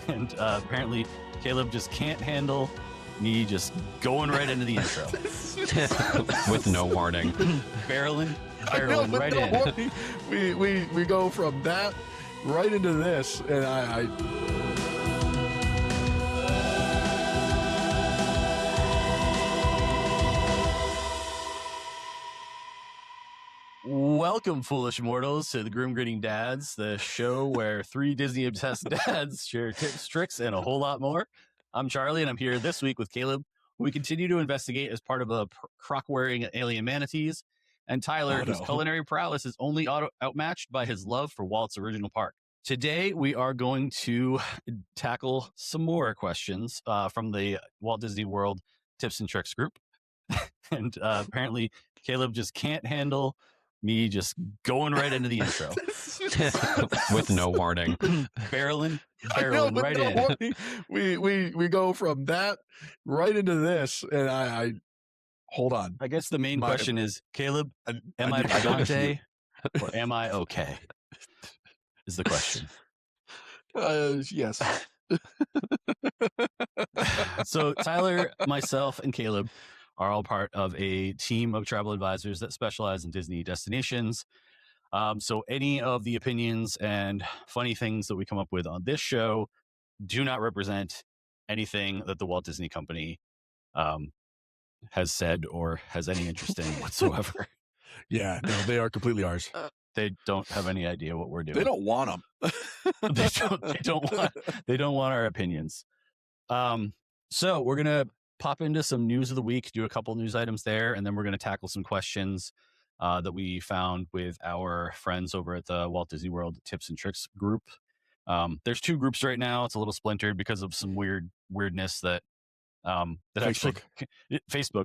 And apparently Caleb just can't handle me just going right into the intro. With no warning. Barreling right no in. Warning. We go from that right into this, and I Welcome, foolish mortals, to the Groom Greeting Dads, the show where three Disney-obsessed dads share tips, tricks, and a whole lot more. I'm Charlie, and I'm here this week with Caleb, who we continue to investigate as part of the croc-wearing alien manatees, and Tyler, whose culinary prowess is only outmatched by his love for Walt's original park. Today, we are going to tackle some more questions from the Walt Disney World Tips and Tricks group. And apparently, Caleb just can't handle me just going right into the intro. With no warning. Barreling right in. Warning. We go from that right into this, and I hold on. I guess the main question is, Caleb, am I Dante or am I okay? Is the question. Yes. So Tyler, myself, and Caleb are all part of a team of travel advisors that specialize in Disney destinations. So any of the opinions and funny things that we come up with on this show do not represent anything that the Walt Disney Company has said or has any interest in whatsoever. Yeah, no, they are completely ours. They don't have any idea what we're doing. They don't want them. They don't want our opinions. So we're gonna pop into some news of the week, do a couple news items there, and then we're gonna tackle some questions that we found with our friends over at the Walt Disney World Tips and Tricks group. There's two groups right now. It's a little splintered because of some weirdness that Facebook,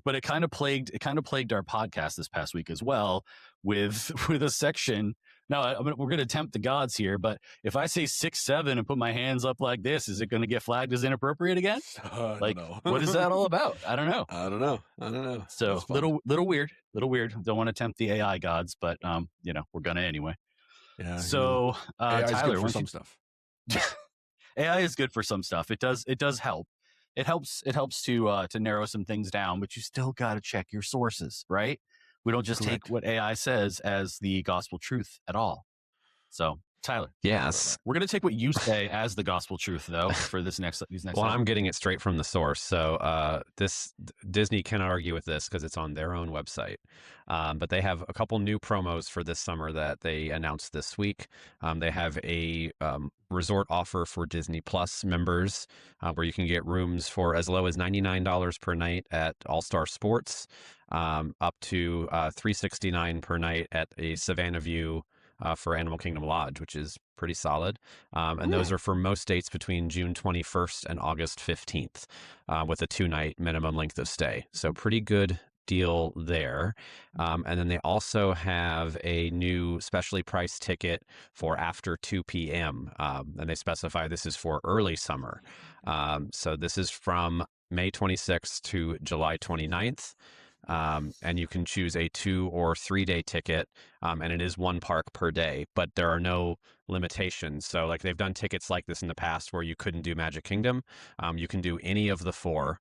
but it kind of plagued our podcast this past week as well with a section. Now we're going to tempt the gods here, but if I say 6'7" and put my hands up like this, is it going to get flagged as inappropriate again? Like, what is that all about? I don't know. I don't know. So little weird. Don't want to tempt the AI gods, but we're gonna anyway. Yeah. So AI is Tyler, good for some stuff. AI is good for some stuff. It does help. It helps to narrow some things down, but you still got to check your sources, right? We don't just take what AI says as the gospel truth at all. So, Tyler. Yes. We're going to take what you say as the gospel truth, though, for these next. Well, I'm getting it straight from the source. So Disney cannot argue with this because it's on their own website. But they have a couple new promos for this summer that they announced this week. They have a resort offer for Disney Plus members where you can get rooms for as low as $99 per night at All-Star Sports, up to $369 per night at a Savannah View for Animal Kingdom Lodge, which is pretty solid. And those are for most dates between June 21st and August 15th with a 2-night minimum length of stay. So pretty good deal there. And then they also have a new specially priced ticket for after 2 p.m. And they specify this is for early summer. So this is from May 26th to July 29th. And you can choose a 2 or 3 day ticket, and it is one park per day, but there are no limitations. So like they've done tickets like this in the past where you couldn't do Magic Kingdom. You can do any of the 4,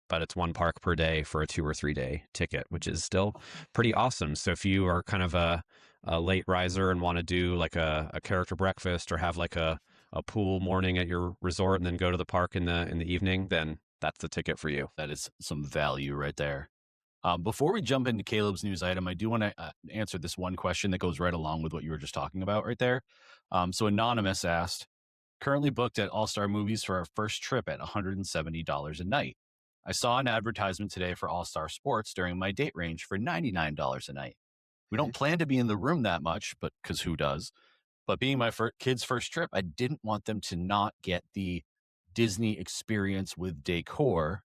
but it's one park per day for a 2 or 3 day ticket, which is still pretty awesome. So if you are kind of a late riser and want to do like a character breakfast or have like a pool morning at your resort and then go to the park in the evening, then that's the ticket for you. That is some value right there. Before we jump into Caleb's news item, I do want to answer this one question that goes right along with what you were just talking about right there. So Anonymous asked, currently booked at All-Star Movies for our first trip at $170 a night. I saw an advertisement today for All-Star Sports during my date range for $99 a night. We don't plan to be in the room that much, but because who does? But being my kid's first trip, I didn't want them to not get the Disney experience with decor.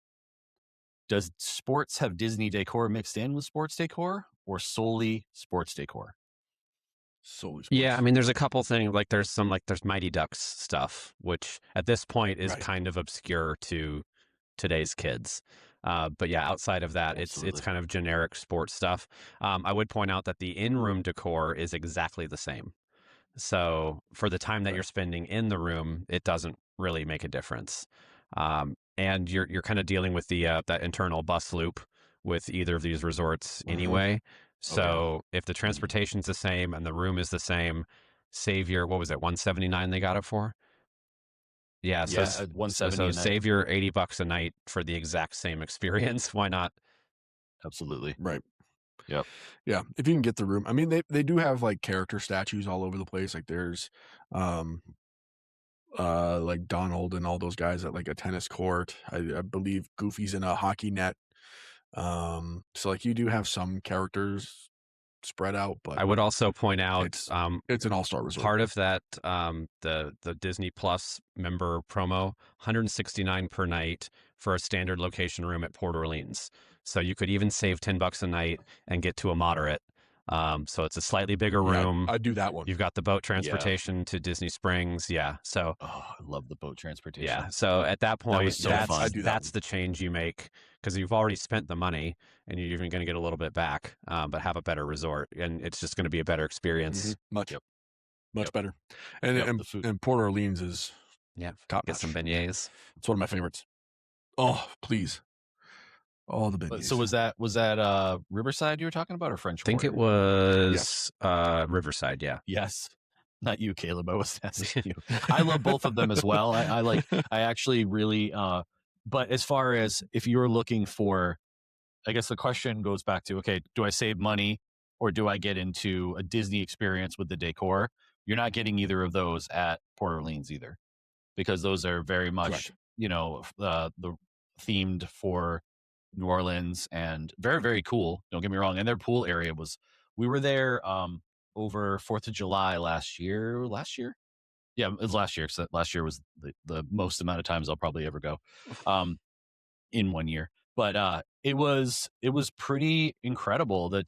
Does sports have Disney decor mixed in with sports decor or solely sports decor? Solely sports. Yeah, I mean, there's a couple things, like there's Mighty Ducks stuff, which at this point is kind of obscure to today's kids. But yeah, outside of that, it's kind of generic sports stuff. I would point out that the in-room decor is exactly the same. So for the time that Right. you're spending in the room, it doesn't really make a difference. And you're kind of dealing with the that internal bus loop with either of these resorts anyway. Oh, yeah. So if the transportation's the same and the room is the same, save your, what was it, 179 they got it for? Yeah, so Yeah, at 170 a night. save your $80 a night for the exact same experience. Why not? Absolutely. Right. Yep. Yeah, if you can get the room. I mean, they do have like character statues all over the place. Like there's, like Donald and all those guys at like a tennis court. I believe Goofy's in a hockey net. So like you do have some characters spread out, but I would also point out it's an all-star resort. part of that the Disney Plus member promo, 169 per night for a standard location room at Port Orleans. So you could even save $10 a night and get to a moderate. So it's a slightly bigger room. I'd do that one. You've got the boat transportation to Disney Springs. Yeah. So Oh, I love the boat transportation. yeah. So at that point, was so fun. I'd do that that's one. the change you make, because you've already spent the money and you're even going to get a little bit back, but have a better resort, and it's just going to be a better experience. Much Yep. better. And the food. and Port Orleans is Yeah. top Get some notch. beignets. It's one of my favorites. Oh, please. All the beignets. So was that Riverside you were talking about, or French I think Quarter? it was Riverside. Yeah. Yes. Not you, Caleb. I was asking you. I love both of them as well. I actually really, but as far as if you were looking for, I guess the question goes back to, okay, do I save money or do I get into a Disney experience with the decor? You're not getting either of those at Port Orleans either, because those are very much, Correct. the themed for New Orleans, and very, very cool. Don't get me wrong. And their pool area we were there over 4th of July last year. Yeah, it was last year. So last year was the most amount of times I'll probably ever go in one year. But it was pretty incredible, the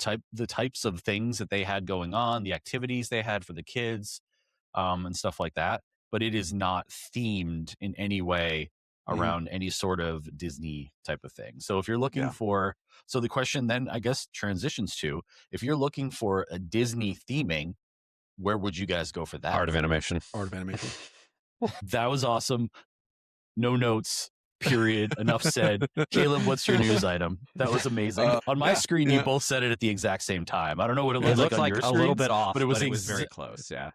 types of things that they had going on, the activities they had for the kids, and stuff like that. But it is not themed in any way around any sort of Disney type of thing. So if you're looking for, so the question then I guess transitions to, if you're looking for a Disney theming, where would you guys go for that? Art of Animation. That was awesome. No notes. Period. Enough said. Caleb, what's your news item? That was amazing. On my screen, you both said it at the exact same time. I don't know what it looked like on your a little bit off, but it was very close. Yeah.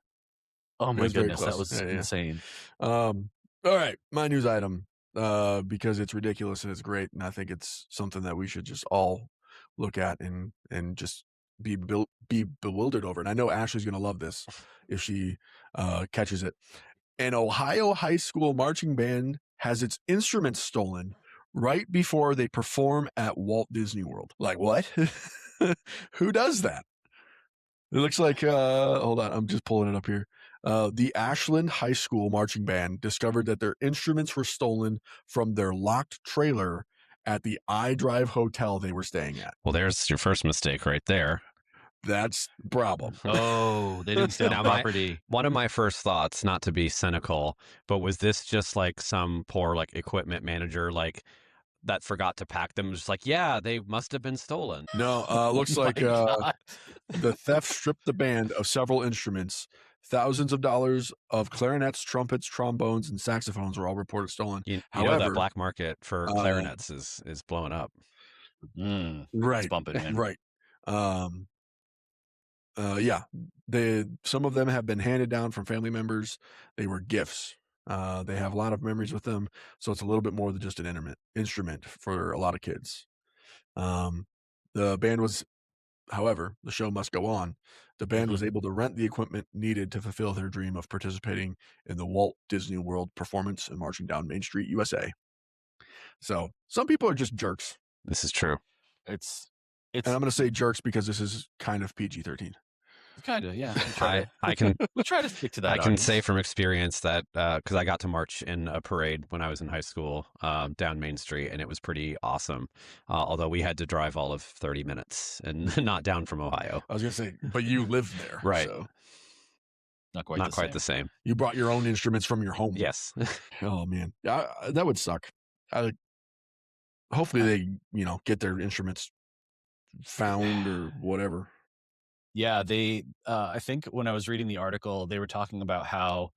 Oh my goodness, very that was insane. All right, my news item, because it's ridiculous and it's great, and I think it's something that we should just all look at and just be bewildered over. And I know Ashley's going to love this if she catches it. An Ohio high school marching band has its instruments stolen right before they perform at Walt Disney World. Like, what? Who does that? It looks like, hold on, I'm just pulling it up here. The Ashland High School marching band discovered that their instruments were stolen from their locked trailer at the iDrive hotel they were staying at. Well, there's your first mistake right there. That's the problem. Oh, they didn't stay on property. One of my first thoughts, not to be cynical, but was this just like some poor like equipment manager that forgot to pack them? Just like, yeah, they must have been stolen. No, looks like the theft stripped the band of several instruments. Thousands of dollars of clarinets, trumpets, trombones, and saxophones were all reported stolen. However, that black market for clarinets is blowing up. Right. It's bumping, man. Right. Some of them have been handed down from family members. They were gifts. They have a lot of memories with them, so it's a little bit more than just an instrument for a lot of kids. The band was, however, the show must go on. The band was able to rent the equipment needed to fulfill their dream of participating in the Walt Disney World performance and marching down Main Street, USA. So some people are just jerks. This is true. And I'm going to say jerks because this is kind of PG-13. Kind of, yeah. We'll try to stick to that. I can say from experience that because I got to march in a parade when I was in high school down Main Street, and it was pretty awesome. Although we had to drive all of 30 minutes and not down from Ohio. I was going to say, but you lived there, right? So. Not quite the same. You brought your own instruments from your home. Yes. Oh man, that would suck. Hopefully they, get their instruments found or whatever. Yeah, they. I think when I was reading the article, they were talking about how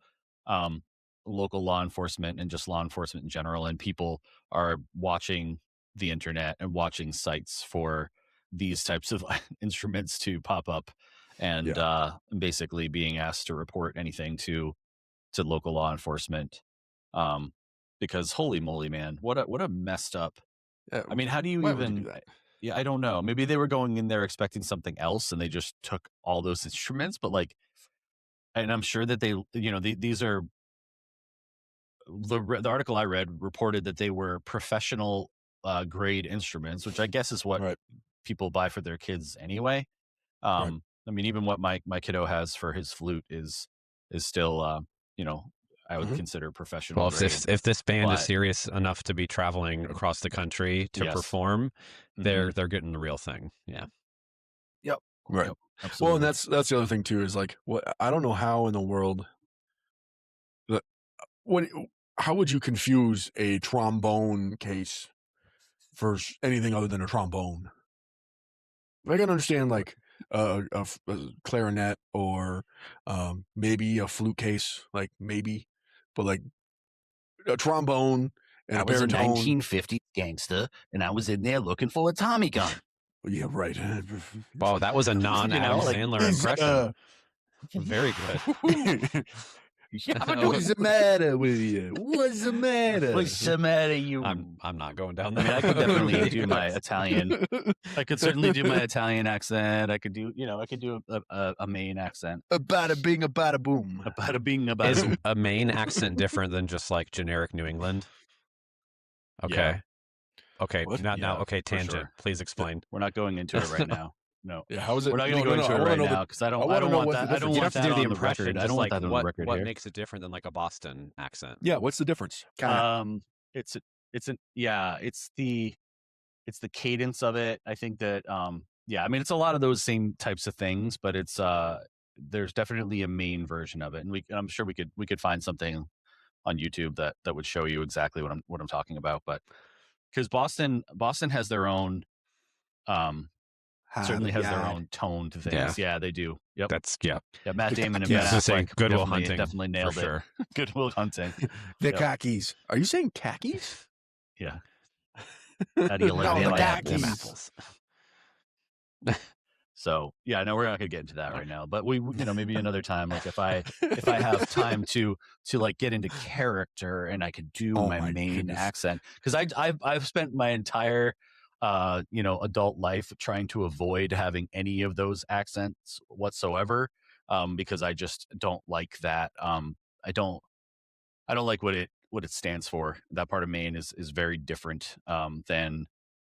local law enforcement and just law enforcement in general, and people are watching the internet and watching sites for these types of instruments to pop up, and basically being asked to report anything to local law enforcement. Because holy moly, man, what a messed up. I mean, how do you Why even? would you do that? Yeah, I don't know. Maybe they were going in there expecting something else, and they just took all those instruments. But like, and I'm sure that they, these are the article I read reported that they were professional grade instruments, which I guess is what people buy for their kids anyway. I mean, even what my kiddo has for his flute is still, I would consider professional. Well, grade, if this band is serious enough to be traveling across the country to perform, they're getting the real thing. Yeah. Yep. Right. Yep, well, and that's the other thing too, is like, what, I don't know how in the world how would you confuse a trombone case for anything other than a trombone? I can understand like a clarinet or maybe a flute case, like maybe, but like a trombone and I a was a baritone. 1950s gangster, and I was in there looking for a Tommy gun. Yeah, right. Wow, that was a non-Adam Sandler impression. Very good. What's the matter with you? What's the matter? What's the matter, you? I'm not going down I there. mean, I could definitely do my Italian. I could certainly do my Italian accent. I could do, I could do a Maine accent. A bada bing, a bada boom. A bada bing, a bada Is boom. a Maine accent different than just like generic New England? Okay. Yeah. Okay. What? Now, okay, tangent. sure. Please explain. We're not going into it right now. No. Yeah, how is it? We're not going to go into it right now because I don't want that. I don't You want have to that do the on the impression. record. I Just don't want like that on the record what here. makes it different than like a Boston accent? Yeah, what's the difference? It's the cadence of it. I think that I mean, it's a lot of those same types of things, but it's there's definitely a main version of it, and I'm sure we could find something on YouTube that would show you exactly what I'm talking about. But because Boston has their own certainly has their own tone to things. Yeah, they do. Yep. Yeah. Matt Damon and Yeah, Ben I was gonna say, Affleck Good Will Hunting, definitely nailed for it. sure. Good Will Hunting. The khakis. Are you saying khakis? Yeah. How do you like them khakis? apples? So yeah, no, we're not gonna get into that right now. But we maybe another time. Like if I have time to like get into character and I could do my main accent, because I've spent my entire adult life trying to avoid having any of those accents whatsoever, because I just don't like that. I don't like what it stands for. That part of Maine is very different than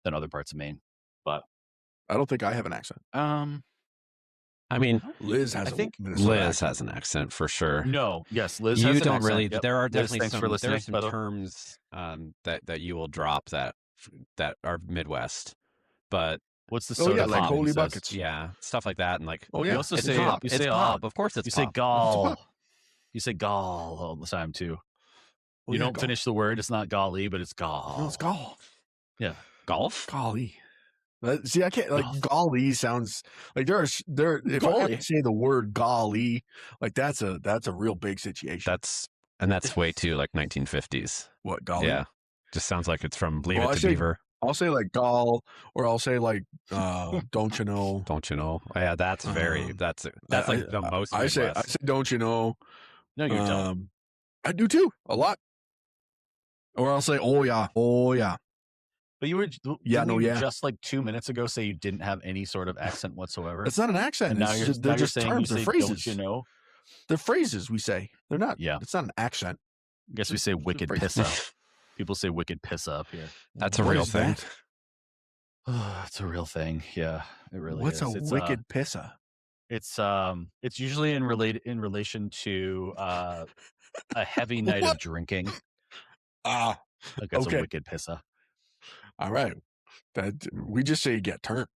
other parts of Maine. But I don't think I have an accent. I mean, Liz has. Has an accent for sure. No, yes, Liz. You has an don't accent. really. Yep. There are Liz, definitely some terms that you will drop that are Midwest, but what's the soda? Like holy buckets. Yeah, stuff like that, and like you also say pop. It's pop. Of course, it's you pop. say gall. You say gall all the time too. You don't finish the word. It's not golly, but it's gall. No, it's gall. Yeah, golf. Golly. See, I can't golly sounds like if I have to say the word golly, like that's a real big situation. That's way too like 1950s. What, golly? Yeah, just sounds like it's from Leave It to Beaver. I'll say like gall, or I'll say like don't you know? Don't you know? Yeah, that's very that's like the most. I say don't you know? No, you don't. I do too, a lot. Or I'll say oh yeah. But you were just like 2 minutes ago say you didn't have any sort of accent whatsoever. It's not an accent. They're just terms. They're phrases. Don't you know? They're phrases we say. They're not. Yeah. It's not an accent. I guess we say wicked piss up. People say wicked piss up here. That's a real thing. It's a real thing. Yeah, it really is. What's a wicked pissa? It's usually in relation to a heavy night of drinking. Like that's a wicked pissa. All right. That we just say get turned.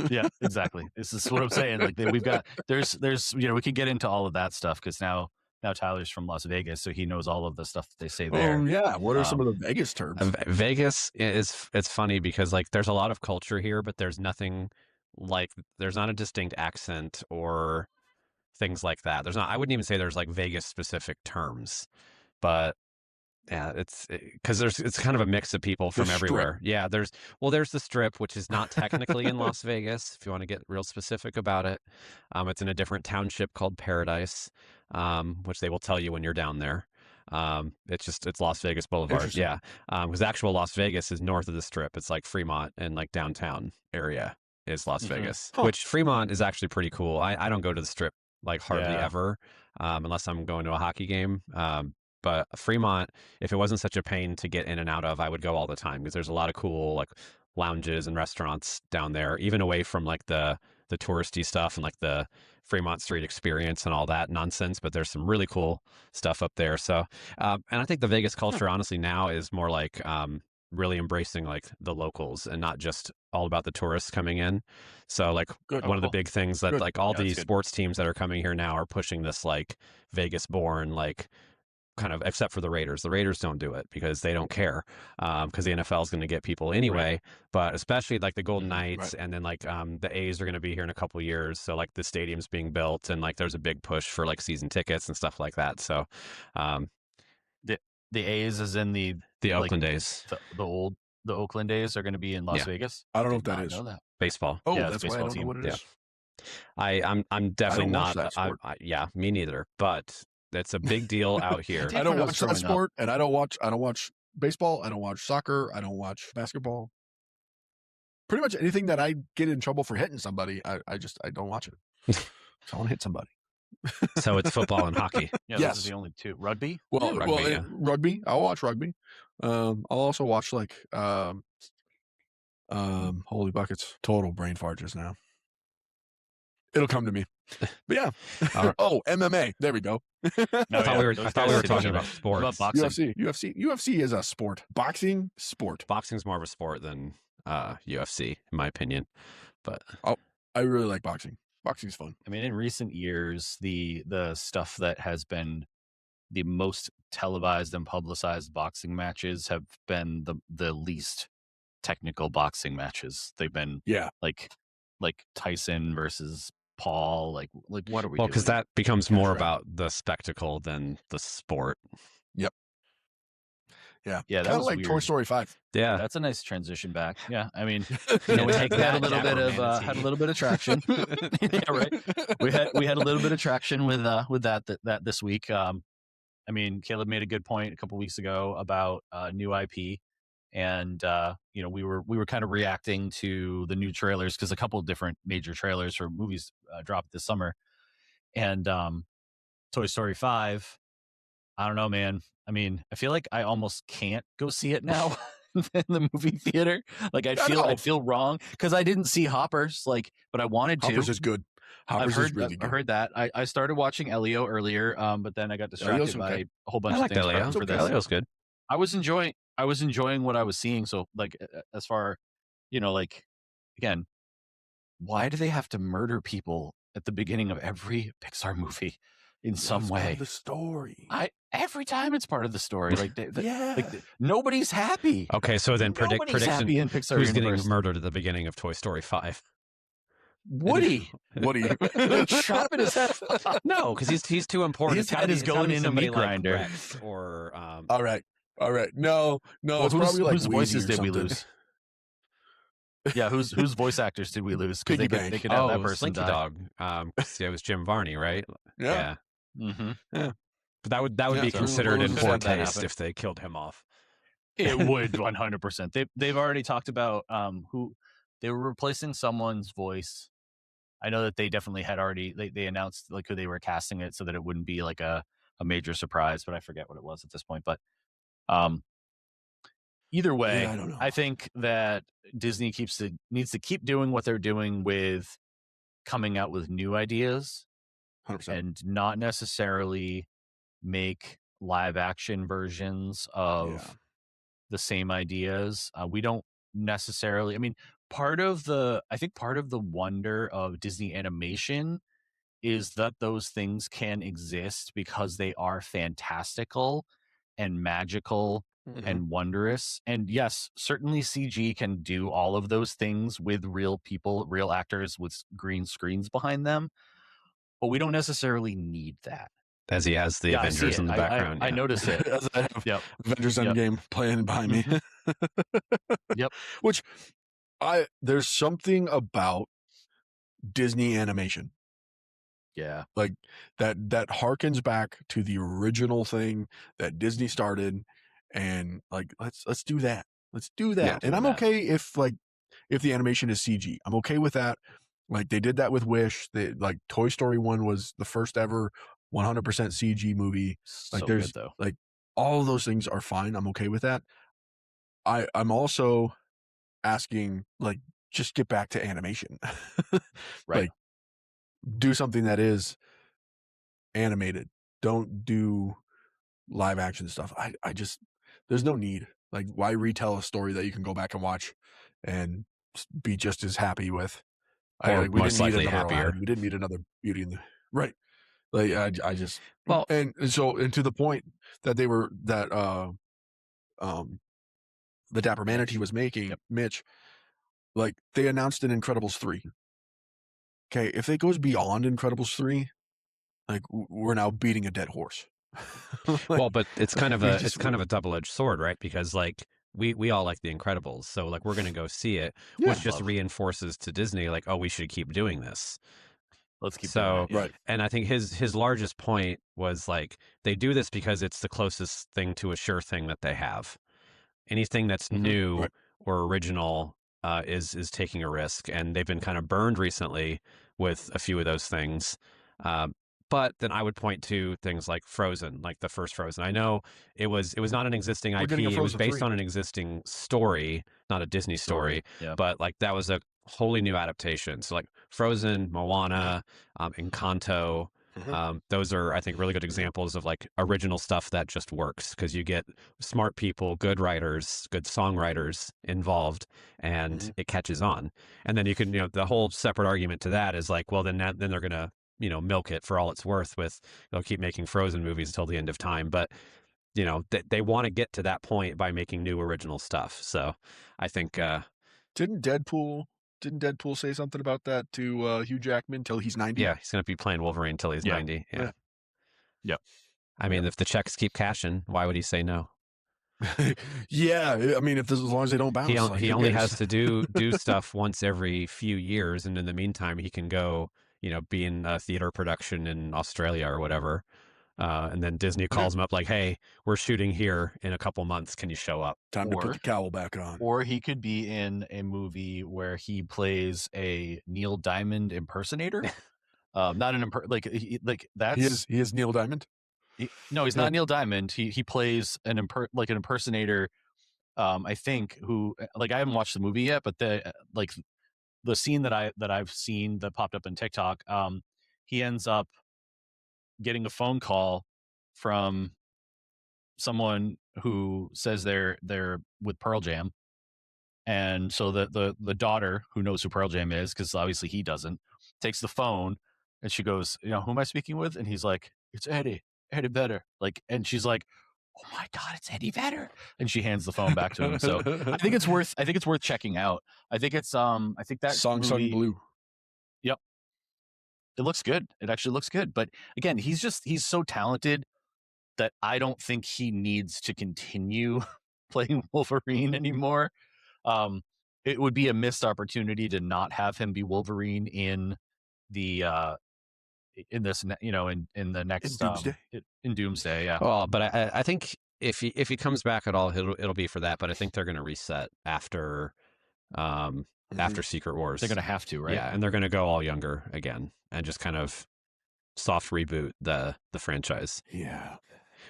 Yeah, exactly. This is what I'm saying. Like we've got there's we can get into all of that stuff because now Tyler's from Las Vegas, so he knows all of the stuff that they say there. Oh yeah. What are some of the Vegas terms? Vegas it's funny because like there's a lot of culture here, but there's nothing like there's not a distinct accent or things like that. There's not. I wouldn't even say there's like Vegas specific terms, but yeah, it's because it's kind of a mix of people The from Strip. everywhere. Yeah, there's the Strip, which is not technically in Las Vegas. If you want to get real specific about it, it's in a different township called Paradise, which they will tell you when you're down there. It's Las Vegas Boulevard. Interesting. Yeah, because actual Las Vegas is north of the Strip. It's like Fremont and like downtown area is Las Vegas, Huh. which Fremont is actually pretty cool. I don't go to the Strip like hardly Yeah. ever, unless I'm going to a hockey game. But Fremont, if it wasn't such a pain to get in and out of, I would go all the time because there's a lot of cool like lounges and restaurants down there, even away from like the touristy stuff and like the Fremont Street experience and all that nonsense. But there's some really cool stuff up there. So, and I think the Vegas culture, honestly, now is more like really embracing like the locals and not just all about the tourists coming in. So like Good. one of the cool. big things that Good. like all Yeah, that's these good. sports teams that are coming here now are pushing this like Vegas born like kind of, except for the Raiders. The Raiders don't do it because they don't care, because the NFL is going to get people anyway. But especially like the Golden Knights, Right. and then like the A's are going to be here in a couple of years. So like the stadium's being built, and like there's a big push for like season tickets and stuff like that. So The A's is in the like, Oakland A's, the Oakland A's are going to be in Las Yeah. Vegas. I don't know Did what that not is. know that. baseball. Oh, Yeah, it's that's why I baseball don't know team. what it Yeah. is. I'm definitely watch not. that sport. Yeah, me neither. But it's a big deal out here. did I don't when I was watch that growing up. sport, and I don't watch baseball. I don't watch soccer. I don't watch basketball. Pretty much anything that I get in trouble for hitting somebody, I don't watch it. So I want to hit somebody. So it's football and hockey. Yeah, Yes. those are the only two. Rugby? Well, Rugby, yeah. rugby. I'll watch rugby. I'll also watch like holy buckets. Total brain fart just now. It'll come to me. But yeah. All right. Oh, MMA. There we go. No, I thought we were those talking guys sit about together. sports. What about boxing? UFC is a sport. Boxing, sport. Boxing's more of a sport than UFC, in my opinion. But I really like boxing. Boxing's fun. I mean, in recent years, the stuff that has been the most televised and publicized boxing matches have been the least technical boxing matches. They've been Yeah. like Tyson versus Paul. Like what are we well, doing? because that becomes more right. about the spectacle than the sport. Yeah. Yeah, that Kind of was like Toy weird. Story 5. Yeah, That's a nice transition back. Yeah, I mean, Yeah, we take had that, a little bit of Manatee. had a little bit of traction. Yeah, right. We had a little bit of traction with that this week. I mean, Caleb made a good point a couple weeks ago about new IP, and we were kind of reacting to the new trailers because a couple of different major trailers for movies dropped this summer, and Toy Story 5. I don't know, man. I mean, I feel like I almost can't go see it now in the movie theater. Like I'd feel wrong because I didn't see Hoppers. Like, but I wanted to. Hoppers is good. Hoppers is really good. I heard that. I started watching Elio earlier, but then I got distracted by okay. a whole bunch I of like things. Elio. prepping for this. Elio's good. I was enjoying what I was seeing. So like, as far, like, again, why do they have to murder people at the beginning of every Pixar movie in some way? The story. Every time it's part of the story. Like, Yeah. nobody's happy. Okay, so then Nobody's prediction: happy in Pixar who's universe. getting murdered at the beginning of Toy Story 5? Woody. Woody. Chopping his head off. No, because he's too important. His It's gotta head be- is it's gotta going be in a somebody meat like grinder. Rex or All right. No, Well, it's probably like whose Wheezy voices or did we something. lose? Yeah, whose voice actors did we lose? Because Piggy they Bank. could have that oh, person Slinky die. Dog. 'Cause it was Jim Varney, right? Yeah. Mm-hmm. But that would Yeah, be so considered we'll in just poor have that taste happen. if they killed him off. It would 100%. They've already talked about who they were replacing someone's voice. I know that they definitely had already they announced like who they were casting it so that it wouldn't be like a major surprise, but I forget what it was at this point. But either way, Yeah, I don't know. I think that Disney needs to keep doing what they're doing with coming out with new ideas 100%. and not necessarily make live action versions of the same ideas. We don't necessarily, I mean, part of the wonder of Disney animation is that those things can exist because they are fantastical and magical and wondrous. And yes, certainly CG can do all of those things with real people, real actors with green screens behind them, but we don't necessarily need that. As he has the Yeah, I see Avengers it. in the background. I notice it. As I have Yep. Avengers Yep. Endgame playing behind me. Yep. Which there's something about Disney animation. Yeah. Like that harkens back to the original thing that Disney started, and like let's do that. Let's do that. Yeah, and I'm okay if the animation is CG. I'm okay with that. Like they did that with Wish. Like Toy Story 1 was the first ever 100% CG movie. Like So there's good, though. like all of those things are fine. I'm okay with that. I'm also asking, like, just get back to animation. Right. Like do something that is animated. Don't do live action stuff. I just there's no need. Like why retell a story that you can go back and watch and be just as happy with? Or We most didn't need likely another happier. Aladdin. We didn't need another Beauty in the right. Like I just Well, and to the point that they were that the Dapper Manatee was making Mitch, like they announced an Incredibles 3. Okay, if it goes beyond Incredibles 3, like we're now beating a dead horse. Like, well, but it's kind of a double-edged sword, right? Because like we all like the Incredibles, so like we're gonna go see it, which just reinforces to Disney like, oh, we should keep doing this. Let's keep doing it. Right. And I think his largest point was like they do this because it's the closest thing to a sure thing that they have. Anything that's new or original is taking a risk, and they've been kind of burned recently with a few of those things. But then I would point to things like Frozen, like the first Frozen. I know it was not an existing IP. It was based on an existing story, not a Disney story. But like that was a wholly new adaptation. So like Frozen, Moana, Encanto. Those are, I think, really good examples of like original stuff that just works because you get smart people, good writers, good songwriters involved, and it catches on. And then you can, the whole separate argument to that is like, well, then they're gonna, milk it for all it's worth with they'll keep making Frozen movies until the end of time. But they want to get to that point by making new original stuff. So I think didn't Deadpool say something about that to Hugh Jackman till he's 90? Yeah, he's going to be playing Wolverine till he's 90. Yeah. Yep. I mean, if the checks keep cashing, why would he say no? Yeah, I mean, as long as they don't bounce. He only has to do stuff once every few years, and in the meantime, he can go, be in a theater production in Australia or whatever. And then Disney calls him up like, hey, we're shooting here in a couple months. Can you show up? Time to put the cowl back on. Or he could be in a movie where he plays a Neil Diamond impersonator. Not an like that's he is Neil Diamond. No, he's not Neil Diamond. He plays an impersonator. I think who like I haven't watched the movie yet, but the scene that I've seen that popped up in TikTok. He ends up getting a phone call from someone who says they're with Pearl Jam, and so the daughter, who knows who Pearl Jam is because obviously he doesn't, takes the phone and she goes, who am I speaking with? And he's like, it's Eddie Vedder. Like, and she's like, oh my God, it's Eddie Vedder. And she hands the phone back to him. So I think it's worth checking out. I think it's I think that Song movie, Sung Blue. Yep. It looks good. It actually looks good. But again, he's so talented that I don't think he needs to continue playing Wolverine anymore. It would be a missed opportunity to not have him be Wolverine in the in this, in the next Doomsday. In Doomsday. Yeah. Well, but I think if he comes back at all, it'll be for that. But I think they're going to reset after Secret Wars. They're going to have to, right? Yeah, and they're going to go all younger again and just kind of soft reboot the franchise. Yeah.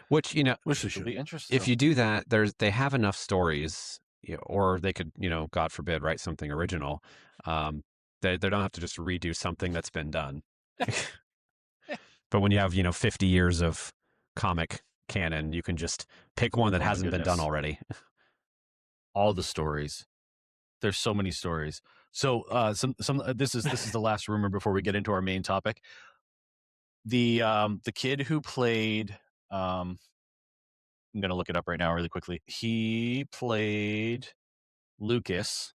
Which will be interesting. If you do that, they have enough stories, or they could, God forbid, write something original. They don't have to just redo something that's been done. But when you have 50 years of comic canon, you can just pick one that hasn't been done already. All the stories. There's so many stories. So this is the last rumor before we get into our main topic. The kid who played I'm going to look it up right now really quickly. He played Lucas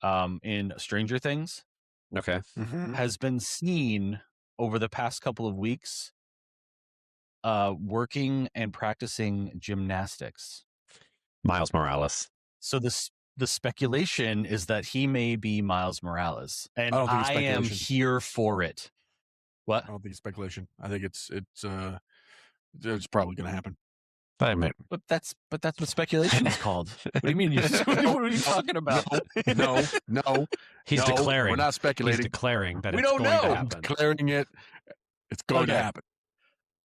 in Stranger Things. Okay. Has been seen over the past couple of weeks working and practicing gymnastics. Miles Morales. So the speculation is that he may be Miles Morales, and I don't think it's I am speculation. here for it. What? I don't think it's speculation. I think it's probably going to happen. But that's what speculation is called. What do you mean? What are you talking about? No. He's No, declaring. We're not He's speculating. declaring that We it's don't going to know. happen. Declaring it. It's going to Okay. happen.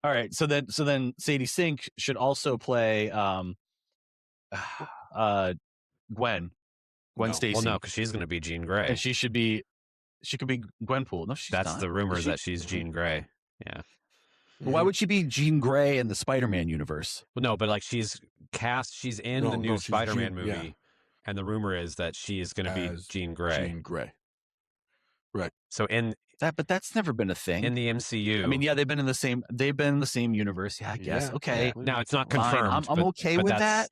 All right. So then Sadie Sink should also play Gwen Stacy. Well, no, because she's going to be Jean Grey. And she could be Gwenpool. No, she's That's not. the rumor that she's Jean Grey. Yeah. Why would she be Jean Grey in the Spider-Man universe? Well, no, but like she's cast. She's in the new Spider-Man movie, and the rumor is that she is going to be Jean Grey. Jean Grey. Right. So but that's never been a thing in the MCU. I mean, yeah, they've been in the same universe. Yeah, I guess. Okay. Yeah. Now it's not confirmed. I'm okay with that.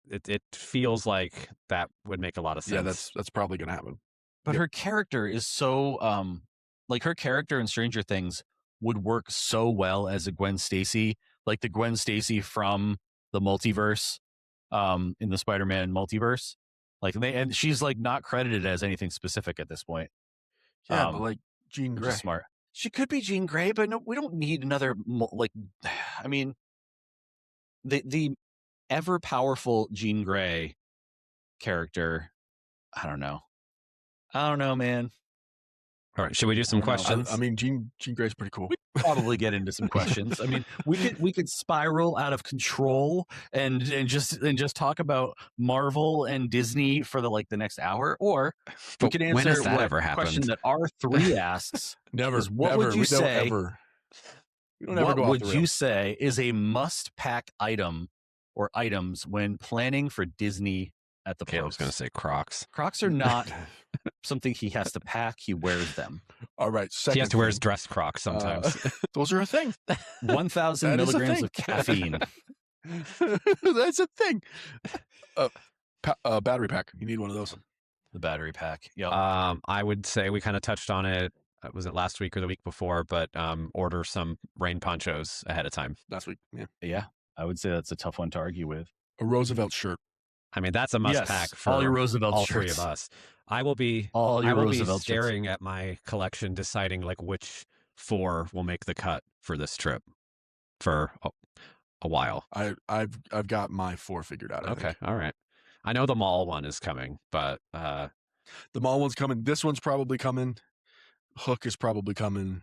It feels like that would make a lot of sense. Yeah, that's probably going to happen. But her character is so like her character in Stranger Things would work so well as a Gwen Stacy, like the Gwen Stacy from the multiverse, in the Spider-Man multiverse. Like and she's like not credited as anything specific at this point. Yeah, but like Jean Grey. Smart. She could be Jean Grey, but no, we don't need another like. I mean, the ever powerful Jean Grey character. I don't know, man. All right, should we do some questions? I mean, Jean Grey's pretty cool. We could probably get into some questions. I mean, we could spiral out of control and just talk about Marvel and Disney for the next hour, or we could answer when has that ever a question happened? that R3 asks. Never. What would you say? We don't ever What go off would the you rails. say is a must-pack item or items when planning for Disney at the Caleb's parks? going to say Crocs. Crocs are not something he has to pack. He wears them. All right. He has to wear his dress Crocs sometimes. Those are a thing. 1,000 That is a milligrams thing. of caffeine. That's a thing. Battery pack. You need one of those. The battery pack. Yep. I would say we kind of touched on it. Was it last week or the week before? But order some rain ponchos ahead of time. Last week. Yeah. Yeah. I would say that's a tough one to argue with. A Roosevelt shirt. I mean, that's a must pack for all your Roosevelt all shirts. three of us. I will be Roosevelt staring at my collection, deciding like which 4 will make the cut for this trip for a while. I've got my 4 figured out. I think. All right. I know the mall one is coming, but the mall one's coming. This one's probably coming. Hook is probably coming.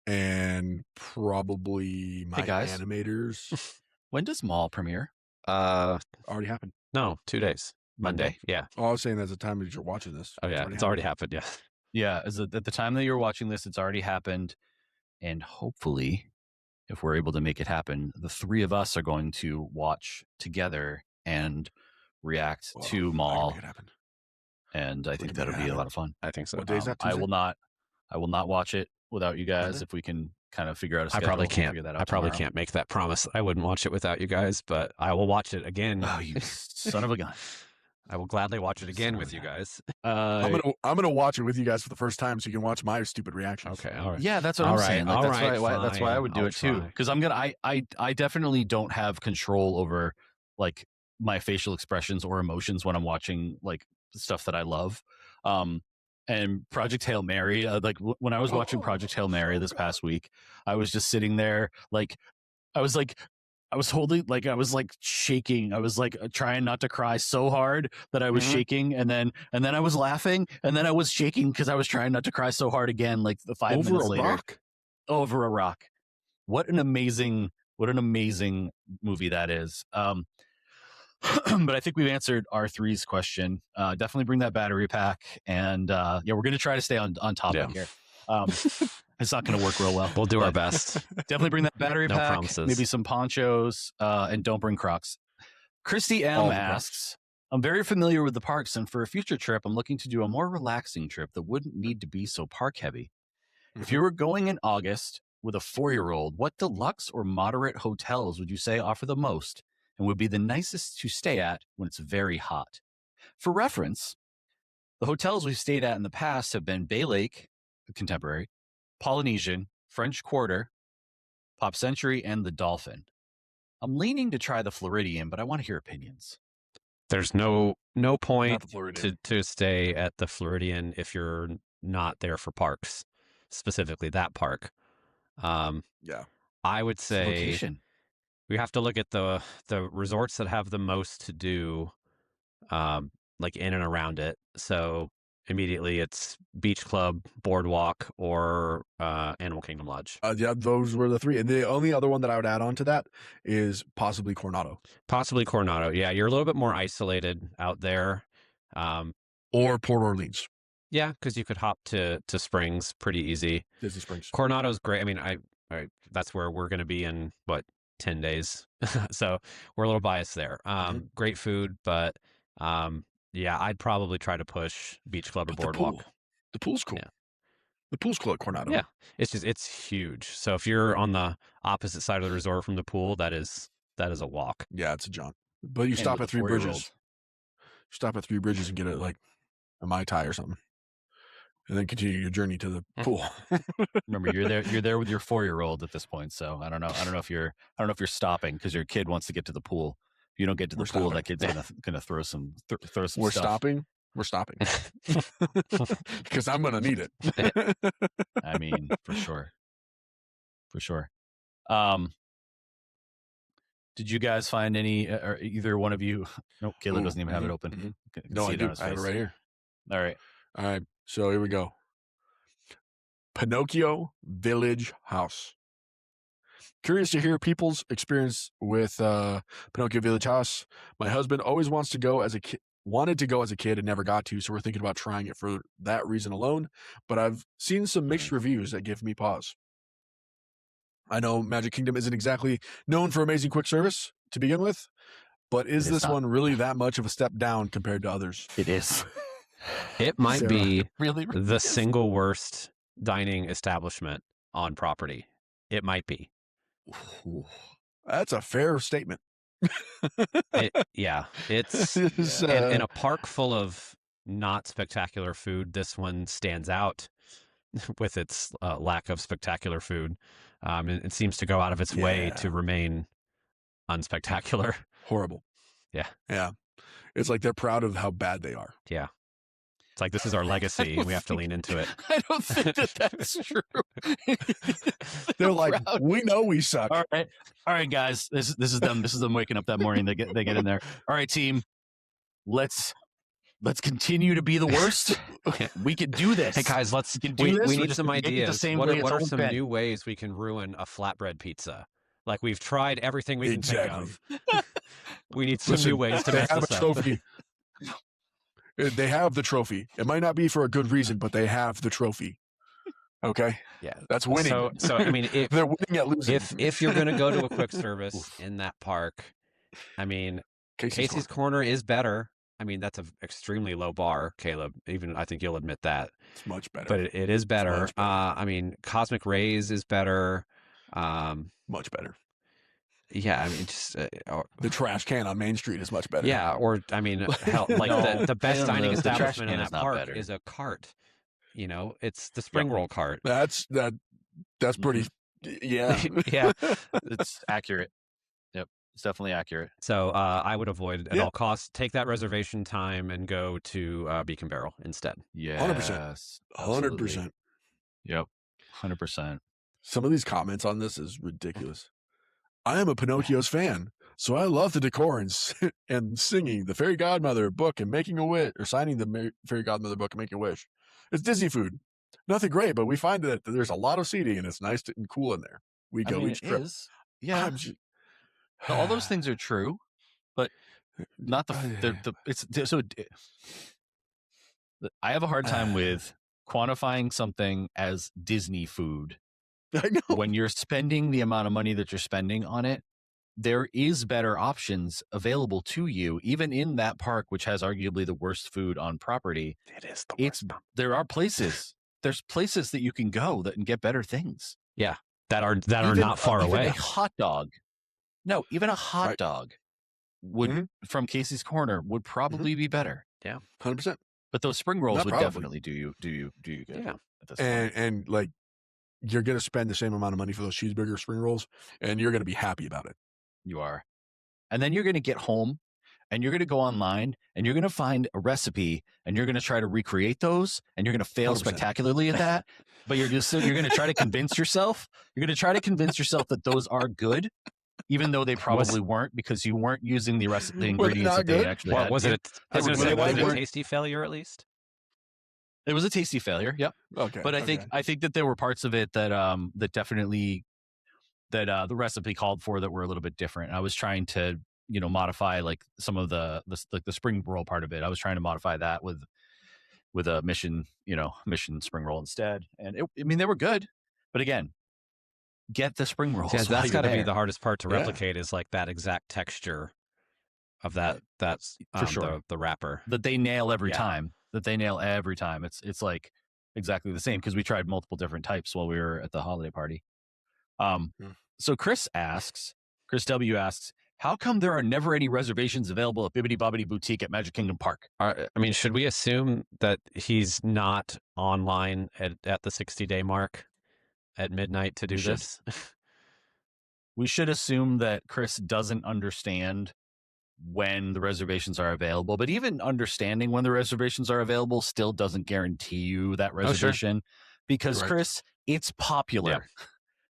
And probably my animators. When does Mall premiere? Already happened. No, 2 days. Monday. Yeah. Oh, I was saying that's the time that you're watching this. Oh yeah, it's already happened. Yeah. Yeah. At the time that you're watching this, it's already happened. And hopefully, if we're able to make it happen, the 3 of us are going to watch together and react to Mall. And I think that'll be a lot of fun. I think so. What day is that? I will not watch it without you guys. If we can kind of figure out a schedule. I probably can't. Figure that out I probably tomorrow. can't make that promise. I wouldn't watch it without you guys, but I will watch it again. Oh, you son of a gun! I will gladly watch it again with you guys. I'm gonna watch it with you guys for the first time, so you can watch my stupid reactions. Okay, all right. Yeah, that's what I'm saying. Like, that's why I would do I'll it too. try. Because I definitely don't have control over like my facial expressions or emotions when I'm watching like stuff that I love. And Project Hail Mary, like when I was watching Project Hail Mary this past week, I was just sitting there I was shaking. I was like trying not to cry so hard that I was shaking, and then I was laughing, and then I was shaking because I was trying not to cry so hard again. Like the 5 minutes later, rock? Over a rock. What an amazing movie that is. But I think we've answered R3's question. Definitely bring that battery pack, and we're going to try to stay on topic here. It's not going to work real well. We'll do our best. Definitely bring that battery pack. Promises. Maybe some ponchos, and don't bring Crocs. Christy M asks, I'm very familiar with the parks, and for a future trip, I'm looking to do a more relaxing trip that wouldn't need to be so park heavy. If you were going in August, with a 4-year-old, what deluxe or moderate hotels would you say offer the most and would be the nicest to stay at when it's very hot? For reference, the hotels we've stayed at in the past have been Bay Lake, Contemporary, Polynesian, French Quarter, Pop Century, and the Dolphin. I'm leaning to try the Floridian, but I want to hear opinions. There's no point Not the Floridian. to stay at the Floridian if you're not there for parks, specifically that park. Yeah. I would It's the say location. we have to look at the resorts that have the most to do, like in and around it. So immediately it's Beach Club, Boardwalk, or Animal Kingdom Lodge. Yeah, those were the three. And the only other one that I would add on to that is possibly Coronado. Possibly Coronado. Yeah, you're a little bit more isolated out there. Or Port Orleans. Yeah, because you could hop to Springs pretty easy. Disney Springs. Coronado's great. I mean, I that's where we're going to be in 10 days, so we're a little biased there. Great food, but yeah, I'd probably try to push Beach Club or But Boardwalk. The pool's cool. Yeah. The pool's cool at Coronado. Yeah, it's huge. So if you're on the opposite side of the resort from the pool, that is a walk. Yeah, it's a jaunt. But you And stop with at a Three 4-year-old. Bridges. Stop at Three Bridges and get a Mai Tai or something, and then continue your journey to the pool. Remember, you're there with your 4-year-old at this point. So I don't know if you're stopping because your kid wants to get to the pool. If you don't get to the We're pool, stopping. that kid's gonna throw some We're stuff. stopping. We're stopping because I'm gonna need it. I mean, for sure. Did you guys find any, or either one of you? No, Caleb doesn't even have it open. No, I do. I have it right here. All right. So here we go. Pinocchio Village House. Curious to hear people's experience with Pinocchio Village House. My husband always wanted to go as a kid and never got to, so we're thinking about trying it for that reason alone. But I've seen some mixed reviews that give me pause. I know Magic Kingdom isn't exactly known for amazing quick service to begin with, but is this one really that much of a step down compared to others? It is. It might Sarah, be really the is. single worst dining establishment on property. It might be. That's a fair statement. Yeah, it's in a park full of not spectacular food. This one stands out with its lack of spectacular food. It seems to go out of its way to remain unspectacular. Horrible. Yeah. It's like they're proud of how bad they are. Yeah. It's like, this is our legacy and we have to lean into it. I don't think that's true. They're like, we know we suck. All right, guys. This is them. This is them waking up that morning. They get in there. All right, team. Let's continue to be the worst. We can do this. Hey guys, we need some ideas. What are some new ways we can ruin a flatbread pizza? Like, we've tried everything we can think of. We need some new ways to mess this up. Trophy. They have the trophy. It might not be for a good reason, but they have the trophy. Okay? Yeah. That's winning. So I mean, they're winning at losing. If you're going to go to a quick service in that park, I mean, Casey's Corner is better. I mean, that's an extremely low bar, Caleb. Even I think you'll admit that. It's much better. But it is better. I mean, Cosmic Rays is better. Much better. Yeah, I mean, just the trash can on Main Street is much better. Yeah, or I mean, hell, like the best dining establishment in that park is a cart. You know, it's the spring roll cart. That's pretty. Yeah, yeah, it's accurate. Yep, it's definitely accurate. So I would avoid at all costs. Take that reservation time and go to Beacon Barrel instead. Yeah, 100%. Yep, 100%. Some of these comments on this is ridiculous. I am a Pinocchio's fan, so I love the decor and singing the Fairy Godmother book and making a wish, or signing the Fairy Godmother book and making a wish. It's Disney food. Nothing great, but we find that there's a lot of seating and it's nice and cool in there. We go each trip. Yeah. All those things are true, but not I have a hard time with quantifying something as Disney food. I know. When you're spending the amount of money that you're spending on it, there is better options available to you, even in that park, which has arguably the worst food on property. It is the worst. There are places. There's places that you can go that can get better things. Yeah. that are Even, not far even away. a hot dog. No, even a hot Right. dog would from Casey's Corner would probably be better. Yeah, 100%. But those spring rolls Not would probably. definitely do you good. Yeah. At this point. And like, you're going to spend the same amount of money for those cheeseburger spring rolls, and you're going to be happy about it. You are. And then you're going to get home and you're going to go online and you're going to find a recipe and you're going to try to recreate those and you're going to fail 100%. spectacularly at that. But you're going to try to convince yourself. You're going to try to convince yourself that those are good, even though they probably weren't, because you weren't using the ingredients that they actually had. Was it a would- tasty failure at least? It was a tasty failure. Yep. Okay. But I think that there were parts of it that that definitely the recipe called for that were a little bit different. I was trying to modify like some of the spring roll part of it. I was trying to modify that with a mission spring roll instead, and they were good. But again, get the spring rolls. Yeah, that's got to be the hardest part to replicate is like that exact texture of that's for sure the wrapper that they nail every time. It's like exactly the same because we tried multiple different types while we were at the holiday party. So Chris W asks, how come there are never any reservations available at Bibbidi Bobbidi Boutique at Magic Kingdom Park? Should we assume that he's not online at the 60-day mark at midnight to do this? We should assume that Chris doesn't understand when the reservations are available, but even understanding when the reservations are available still doesn't guarantee you that reservation because Correct. Chris, it's popular. Yeah.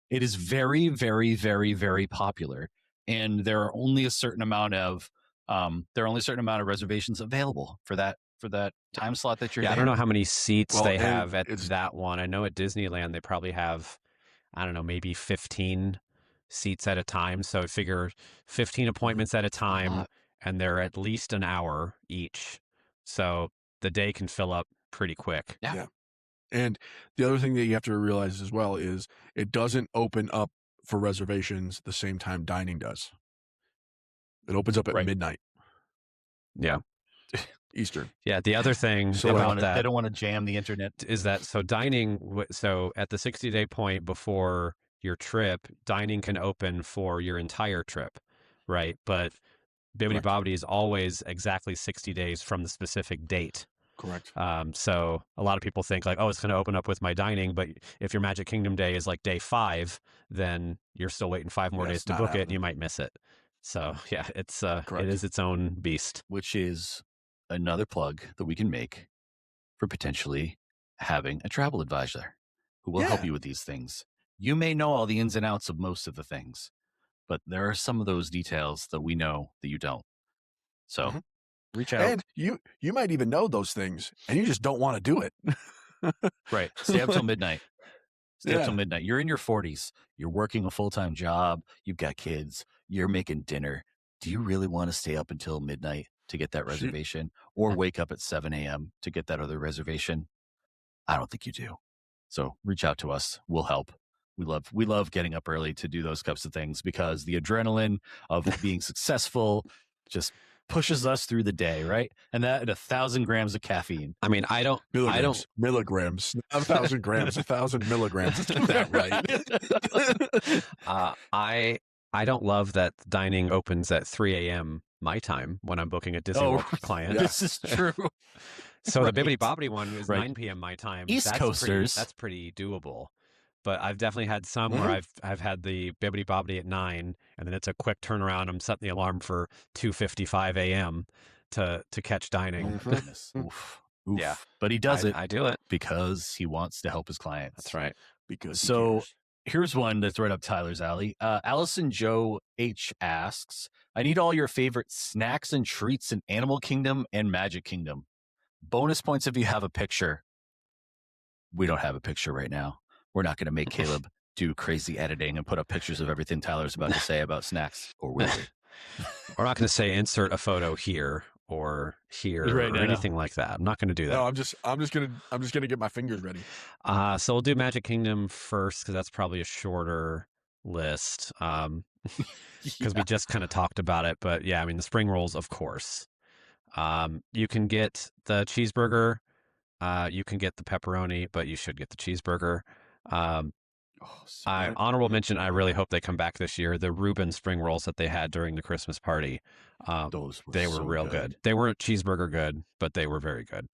It is very, very, very, very popular. And there are only a certain amount of reservations available for that time slot that you're there. I don't know how many seats they have at it's- that one. I know at Disneyland they probably have, I don't know, maybe 15 seats at a time. So figure 15 appointments at a time, and they're at least an hour each. So the day can fill up pretty quick. Yeah. And the other thing that you have to realize as well is it doesn't open up for reservations the same time dining does. It opens up at midnight. Yeah. Eastern. Yeah. The other thing they don't want to jam the internet is that dining. So at the 60-day point before your trip, dining can open for your entire trip, right? But Bibbidi Bobbidi is always exactly 60 days from the specific date. Correct. So a lot of people think like, oh, it's going to open up with my dining. But if your Magic Kingdom day is like day 5, then you're still waiting 5 more days to book it and you might miss it. So yeah, it is its own beast. Which is another plug that we can make for potentially having a travel advisor who will help you with these things. You may know all the ins and outs of most of the things, but there are some of those details that we know that you don't. So reach out. And you might even know those things and you just don't want to do it. Right. Stay up till midnight. Up till midnight. You're in your 40s. You're working a full-time job. You've got kids. You're making dinner. Do you really want to stay up until midnight to get that reservation or wake up at 7 a.m. to get that other reservation? I don't think you do. So reach out to us. We'll help. We love getting up early to do those types of things because the adrenaline of being successful just pushes us through the day, right? And that at 1,000 grams of caffeine. Milligrams. 1,000 grams, 1,000 milligrams. Let's get that right. I don't love that dining opens at 3 a.m. my time when I'm booking a Disney World client. Yeah. This is true. So the Bibbidi Bobbidi one is 9 p.m. my time. East Coasters. That's pretty doable. But I've definitely had some where I've had the Bibbidi Bobbidi at 9, and then it's a quick turnaround. I'm setting the alarm for 2:55 a.m. to catch dining. Oh, goodness. Oof. Yeah, but he does it. I do it because he wants to help his clients. That's right. Because here's one that's right up Tyler's alley. Allison Joe H asks, I need all your favorite snacks and treats in Animal Kingdom and Magic Kingdom. Bonus points if you have a picture. We don't have a picture right now. We're not going to make Caleb do crazy editing and put up pictures of everything Tyler's about to say about snacks, or will we? We're not going to say insert a photo here or here or anything like that. I'm not going to do that. No, I'm just gonna get my fingers ready. So we'll do Magic Kingdom first because that's probably a shorter list. Because we just kind of talked about it, but yeah, the spring rolls, of course. You can get the cheeseburger. You can get the pepperoni, but you should get the cheeseburger. Oh, so good. Honorable mention, I really hope they come back this year. The Reuben spring rolls that they had during the Christmas party, Those were they were so real good. They weren't cheeseburger good, but they were very good.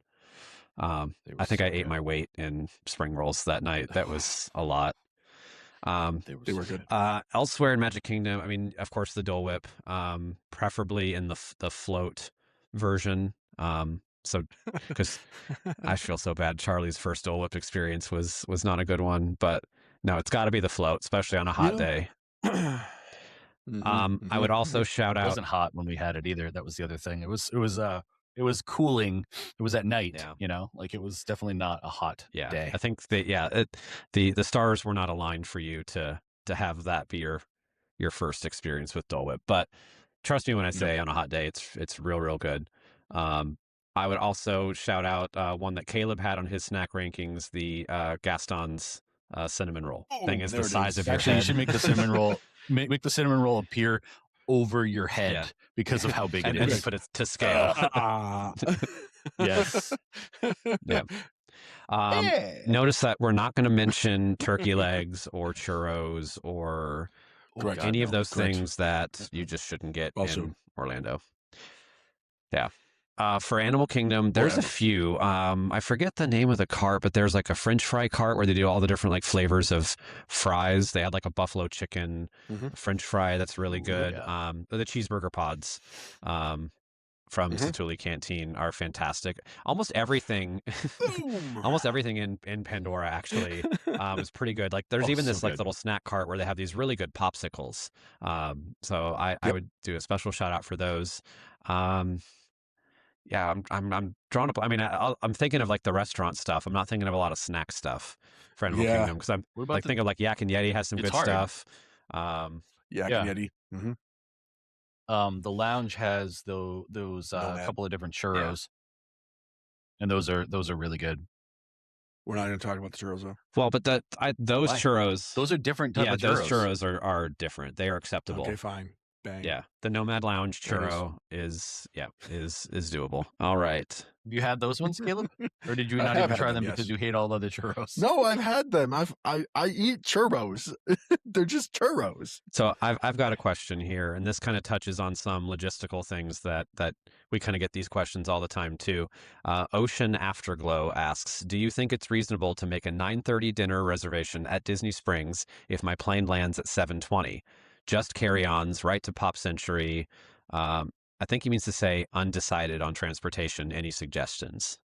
They were I think I so ate good. my weight in spring rolls that night. That was a lot. They were good. Elsewhere in Magic Kingdom, I mean, of course, the Dole Whip, preferably in the float version. So, because I feel so bad. Charlie's first Dole Whip experience was not a good one, but no, it's got to be the float, especially on a hot day. I would also shout It out. wasn't hot when we had it either. That was the other thing. It was cooling. It was at night. Yeah. You know, like it was definitely not a hot day. I think the stars were not aligned for you to have that be your first experience with Dole Whip. But trust me when I say on a hot day, it's real good. I would also shout out one that Caleb had on his snack rankings, the Gaston's cinnamon roll. Thing is the size of your Actually, head. you should make the cinnamon roll make the cinnamon roll appear over your head because of how big it and is. put it to scale. Yes. Yeah. Notice that we're not going to mention turkey legs or churros or any of those things that you just shouldn't get in Orlando. Yeah. For Animal Kingdom, there's a few. I forget the name of the cart, but there's like a French fry cart where they do all the different like flavors of fries. They had like a buffalo chicken French fry that's really good. Yeah. The cheeseburger pods from Satuli Canteen are fantastic. Almost everything in Pandora actually is pretty good. Like there's even this like little snack cart where they have these really good popsicles. So I would do a special shout out for those. Yeah, I'm drawn up. I mean, I'm thinking of like the restaurant stuff. I'm not thinking of a lot of snack stuff for Animal Kingdom because I'm like thinking of like Yak and Yeti has some good stuff. Yak and Yeti. The lounge has those couple of different churros, and those are really good. We're not going to talk about the churros though. Well, but those churros, those are different type of churros. Those churros are different. They are acceptable. Okay, fine. Bang. Yeah, the Nomad Lounge churro is doable. All right. Have you had those ones, Caleb? Or did you not even try them because you hate all other churros? No, I've had them. I eat churros. They're just churros. So I've got a question here, and this kind of touches on some logistical things that we kind of get these questions all the time too. Ocean Afterglow asks, do you think it's reasonable to make a 9:30 dinner reservation at Disney Springs if my plane lands at 7:20? Just carry-ons, right to Pop Century. I think he means to say undecided on transportation. Any suggestions?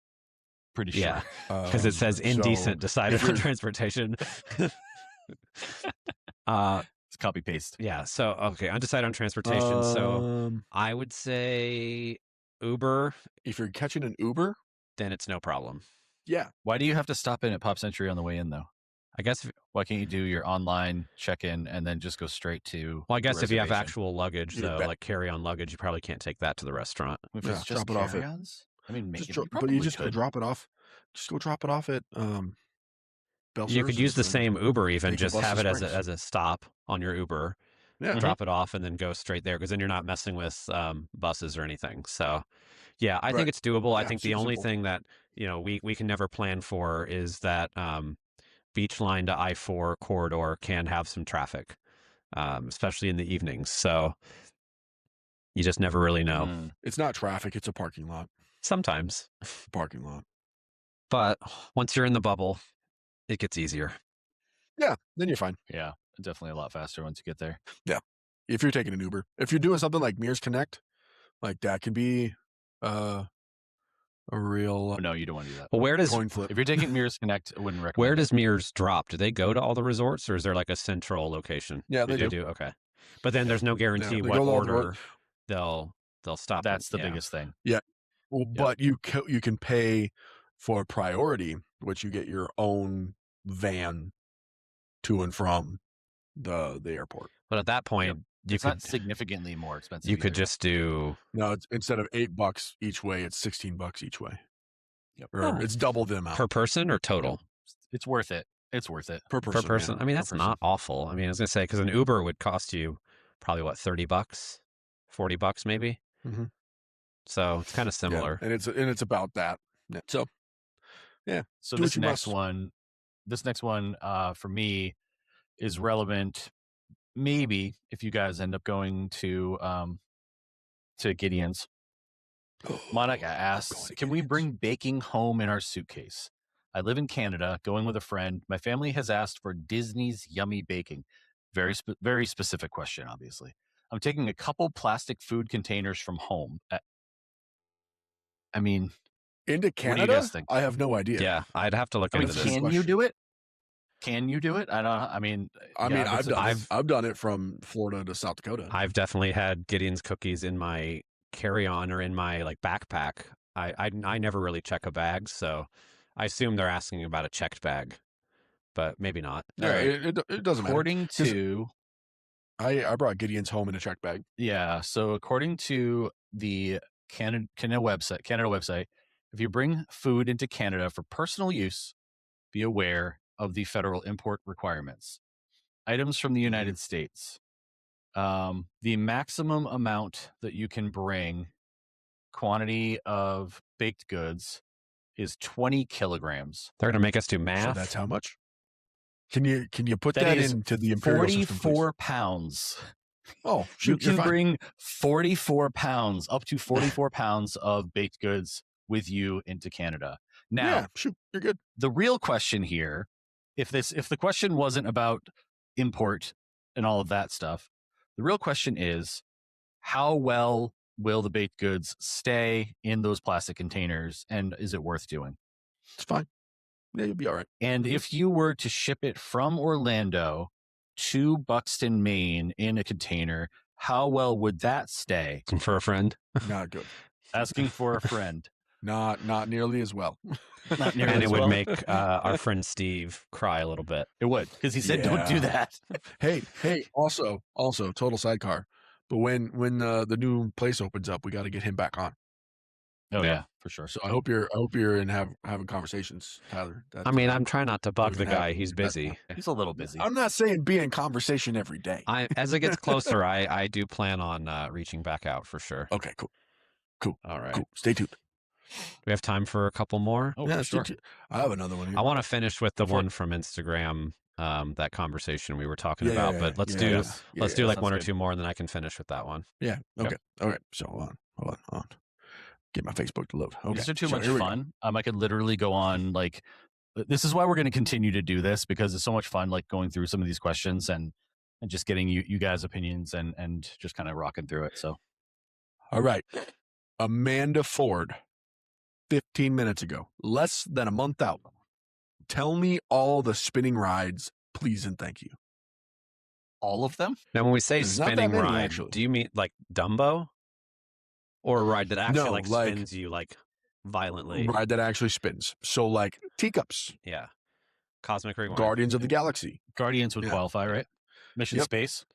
Pretty sure. Yeah, because it says indecent decided on transportation. It's copy paste. Yeah. So okay, undecided on transportation. So I would say Uber. If you're catching an Uber, then it's no problem. Yeah. Why do you have to stop in at Pop Century on the way in though? I guess why can't you do your online check-in and then just go straight to? Well, I guess if you have actual luggage, though, like carry-on luggage, you probably can't take that to the restaurant. If it's just drop it carry-ons? I mean, but you just go drop it off. Just go drop it off at Bell You could use the same Uber, even just have it as a stop on your Uber. Yeah. Drop it off and then go straight there because then you're not messing with buses or anything. So, yeah, I think it's doable. I think the only thing that we can never plan for is that. Beach line to I-4 corridor can have some traffic, especially in the evenings. So you just never really know. It's not traffic. It's a parking lot. Sometimes. Parking lot. But once you're in the bubble, it gets easier. Yeah, then you're fine. Yeah, definitely a lot faster once you get there. Yeah. If you're taking an Uber. If you're doing something like Mears Connect, like that can be a real no, you don't want to do that. Well, where does coin flip. If you're taking Mears Connect, I wouldn't recommend. Where does Mears drop? Do they go to all the resorts, or is there like a central location? Yeah, they do. Okay, but then there's no guarantee what order they'll stop. That's the biggest thing. Yeah, well, but you can pay for priority, which you get your own van to and from the airport. But at that point, it's not significantly more expensive. You could just do instead of $8 each way, it's $16 each way. Yep. Or it's double the amount per person or total. It's worth it. It's worth it per person. Yeah. I mean, that's not awful. I mean, I was gonna say because an Uber would cost you probably what $30, $40 maybe. Mm-hmm. So it's kind of similar, and it's about that. So, yeah. So this next one, for me, is relevant. Maybe if you guys end up going to Gideon's. Monica asks, can we bring baking home in our suitcase? I live in Canada, going with a friend. My family has asked for Disney's yummy baking. Very specific question, obviously. I'm taking a couple plastic food containers from home. I mean, into what do you Canada? guys think? I have no idea. Yeah, I'd have to look I mean, into this. can you do it? Can you do it? I don't. I mean, I've done it from Florida to South Dakota. I've definitely had Gideon's cookies in my carry-on or in my like backpack. I never really check a bag, so I assume they're asking about a checked bag, but maybe not. Yeah, it doesn't matter. According to, I brought Gideon's home in a check bag. Yeah, so according to the Canada website, if you bring food into Canada for personal use, be aware of the federal import requirements. Items from the United States. The maximum amount that you can bring, quantity of baked goods, is 20 kilograms. They're going to make us do math. So that's how much? Can you put that into the imperial system, 44 pounds. Oh, shoot, you can bring 44 pounds, up to 44 pounds of baked goods with you into Canada. Now, yeah, shoot, you're good. The real question here, if the question wasn't about import and all of that stuff, the real question is, how well will the baked goods stay in those plastic containers, and is it worth doing? It's fine. Yeah, you'll be all right. And if you were to ship it from Orlando to Buxton, Maine in a container, how well would that stay? Asking for a friend? Not good. Asking for a friend. Not nearly as well. Not nearly And as it would well. make our friend Steve cry a little bit. It would, because he said, "Don't do that." Hey. Also, total sidecar. But when the new place opens up, we got to get him back on. Oh yeah, for sure. So I hope you're in having conversations, Tyler. I mean, I'm trying not to bug the guy. He's busy. He's a little busy. I'm not saying be in conversation every day. As it gets closer, I do plan on reaching back out for sure. Okay, cool. All right. Cool. Stay tuned. Do we have time for a couple more? Oh, yeah, for sure. I have another one here. I want to finish with the one from Instagram, that conversation we were talking about. But let's do like one or two more, and then I can finish with that one. Yeah. Okay. All right. So hold on. Get my Facebook to load. Okay. These are too much fun. I could literally go on like. This is why we're going to continue to do this, because it's so much fun, like going through some of these questions and just getting you guys' opinions and just kind of rocking through it. So, all right, Amanda Ford, 15 minutes ago, less than a month out. Tell me all the spinning rides, please and thank you. All of them? Now, when we say There's not spinning that many, ride, actually. do you mean like Dumbo, or a ride that actually No, like spins you like violently? Ride that actually spins. So like teacups. Yeah. Cosmic Rewind. Guardians of the Galaxy. Guardians would qualify, right? Mission Space.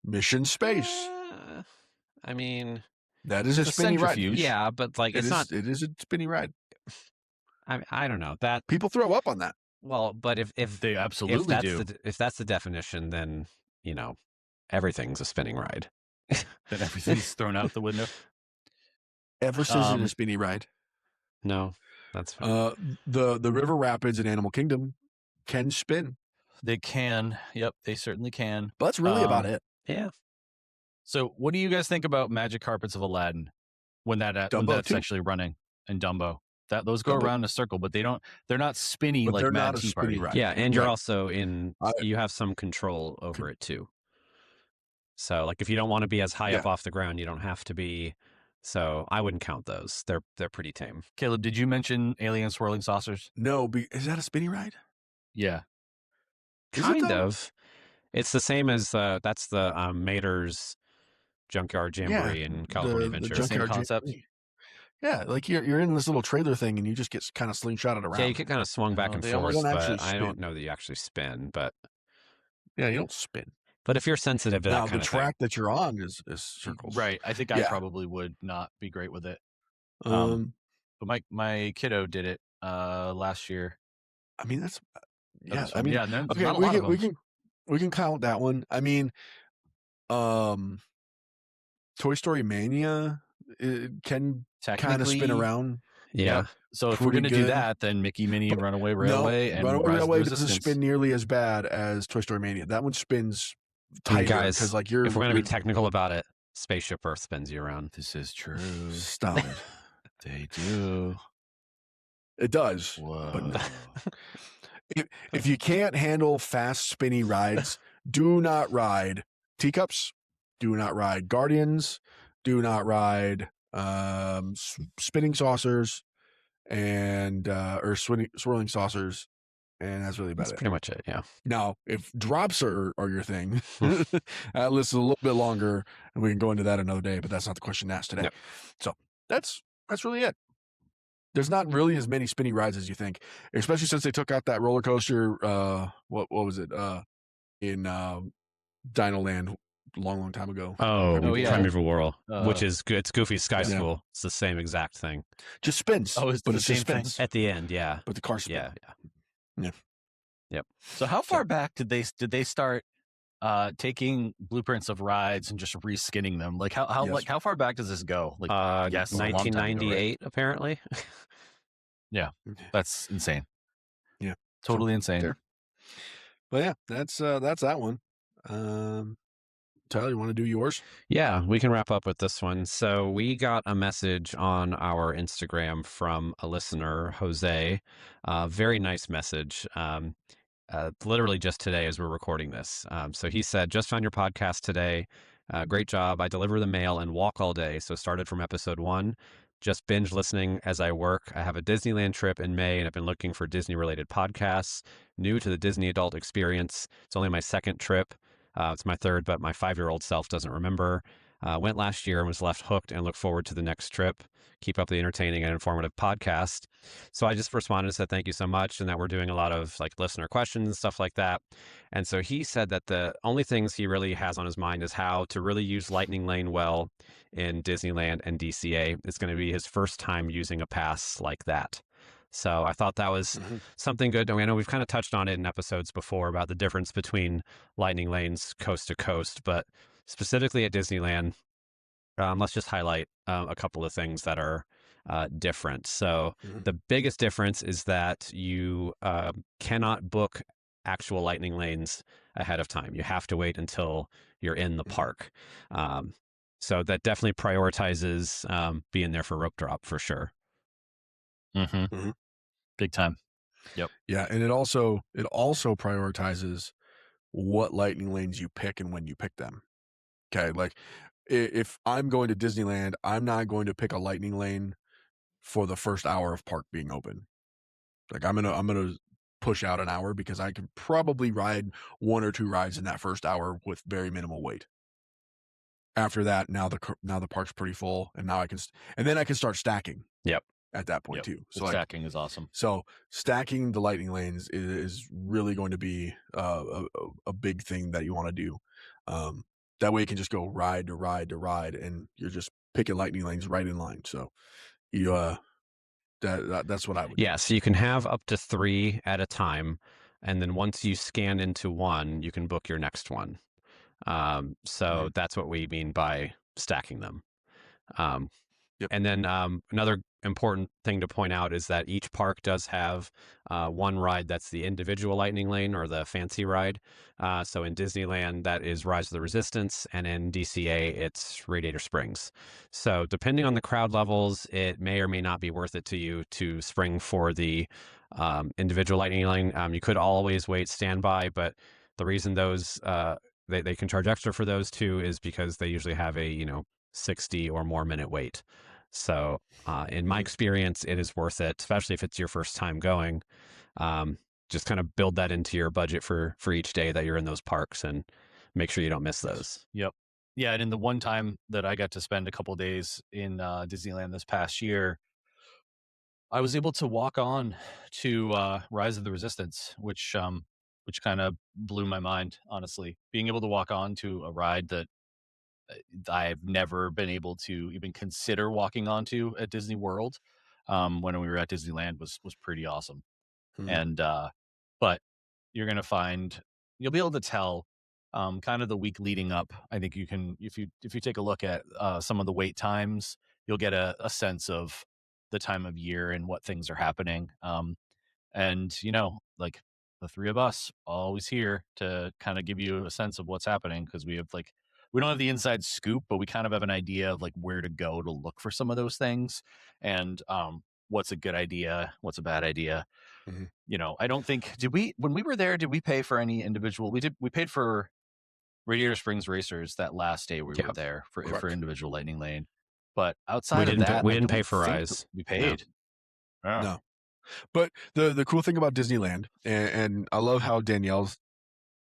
Mission Space. I mean, that is a spinny ride. Yeah, but like It is a spinny ride. I don't know that people throw up on that. Well, but if they absolutely do, if that's the definition, then everything's a spinning ride. Then everything's thrown out the window. Everest isn't a spinny ride. No, that's fine. The river rapids in Animal Kingdom can spin. They can. Yep, they certainly can. But that's really about it. Yeah. So, what do you guys think about Magic Carpets of Aladdin when that's actually running, and Dumbo? Those go around in a circle, but they're not spinny like they're Mad not a Tea spinny Party. ride. Yeah, and you're also you have some control over it too. So, like, if you don't want to be as high up off the ground, you don't have to be. So, I wouldn't count those. They're pretty tame. Caleb, did you mention Alien Swirling Saucers? No, is that a spinny ride? Yeah, kind of. It's the same as that's the Mater's Junkyard Jamboree in California Adventure. The same concept. Jamboree. Yeah, like you're in this little trailer thing and you just get kind of slingshotted around. Yeah, you get kind of swung back and forth, but I don't know that you actually spin. But yeah, you don't spin. But if you're sensitive to that kind of thing. the track that you're on is circles. Right. I think I probably would not be great with it. But my kiddo did it last year. I mean, that's okay. We can count that one. I mean, Toy Story Mania can kind of spin around. Yeah. So if we're pretty going to do good. that, then Mickey, Minnie, But Runaway Railway, no, and Runaway Rise of the Railway doesn't Resistance. spin nearly as bad as Toy Story Mania. That one spins tighter Guys, because like if we're going to be you're technical about it, Spaceship Earth spins you around. This is true. stop it. They do. It does. Whoa. But no. If you can't handle fast, spinny rides, do not ride Teacups. Do not ride Guardians. Do not ride spinning saucers and or swirling saucers. And that's really about That's it. pretty much it. Yeah. Now, if drops are your thing, that list is a little bit longer, and we can go into that another day. But that's not the question asked today. Yep. So that's really it. There's not really as many spinny rides as you think, especially since they took out that roller coaster. What was it? In Dino Land, long time ago. Oh, yeah. Primeval World, which is good. It's Goofy's Sky Yeah. School. It's the same exact thing. Just spins. Oh, it's but the it's just same thing? spins. At the end, yeah. But the car spin. Yeah. So how far back did they start taking blueprints of rides and just reskinning them? Like how Yes. like how far back does this go? Like yes, a long time ago, right? 1998, apparently. That's insane. Yeah. Totally insane. There. But yeah, that's that one. Tyler, you want to do yours? Yeah, we can wrap up with this one. So we got a message on our Instagram from a listener, Jose. Very nice message. Literally just today as we're recording this. So he said, just found your podcast today. Great job. I deliver the mail and walk all day. So started from episode 1. Just binge listening as I work. I have a Disneyland trip in May and I've been looking for Disney related podcasts. New to the Disney adult experience. It's only my second trip. It's my third, but my 5-year-old self doesn't remember. Went last year and was left hooked and look forward to the next trip. Keep up the entertaining and informative podcast. So I just responded and said, thank you so much. And that we're doing a lot of like listener questions and stuff like that. And so he said that the only things he really has on his mind is how to really use Lightning Lane well in Disneyland and DCA. It's going to be his first time using a pass like that. So I thought that was something good. I know we've kind of touched on it in episodes before about the difference between Lightning Lanes coast to coast, but specifically at Disneyland, let's just highlight a couple of things that are different. So the biggest difference is that you cannot book actual Lightning Lanes ahead of time. You have to wait until you're in the park. So that definitely prioritizes being there for rope drop for sure. Big time. Yep. Yeah, and it also prioritizes what lightning lanes you pick and when you pick them. Okay, like if I'm going to Disneyland, I'm not going to pick a lightning lane for the first hour of park being open. Like I'm gonna push out an hour because I can probably ride 1 or 2 rides in that first hour with very minimal wait. After that, now the park's pretty full, and now then I can start stacking. Yep. At that point too. So stacking is awesome. So stacking the lightning lanes is really going to be a big thing that you want to do. That way you can just go ride to ride to ride, and you're just picking lightning lanes right in line. So you that's what I would. Yeah. So you can have up to 3 at a time, and then once you scan into one, you can book your next one. So that's what we mean by stacking them. Yep. And then another important thing to point out is that each park does have one ride that's the individual lightning lane or the fancy ride. So in Disneyland, that is Rise of the Resistance, and in DCA, it's Radiator Springs. So depending on the crowd levels, it may or may not be worth it to you to spring for the individual lightning lane. You could always wait standby, but the reason those they can charge extra for those two is because they usually have a 60 or more minute wait. So in my experience, it is worth it, especially if it's your first time going. Just kind of build that into your budget for each day that you're in those parks and make sure you don't miss those. Yep. Yeah. And in the one time that I got to spend a couple of days in Disneyland this past year, I was able to walk on to Rise of the Resistance, which kind of blew my mind, honestly. Being able to walk on to a ride that I've never been able to even consider walking onto at Disney World when we were at Disneyland was pretty awesome. And but you're gonna you'll be able to tell kind of the week leading up. I think you can if you take a look at some of the wait times, you'll get a sense of the time of year and what things are happening. And like the three of us always here to kind of give you a sense of what's happening, because we don't have the inside scoop, but we kind of have an idea of like where to go to look for some of those things, and what's a good idea, what's a bad idea. I don't think when we were there, did we pay for any individual? We paid for Radiator Springs Racers that last day we were there for individual Lightning Lane. But outside of that, we didn't pay for Rise. We paid. No. But the cool thing about Disneyland, and I love how Danielle's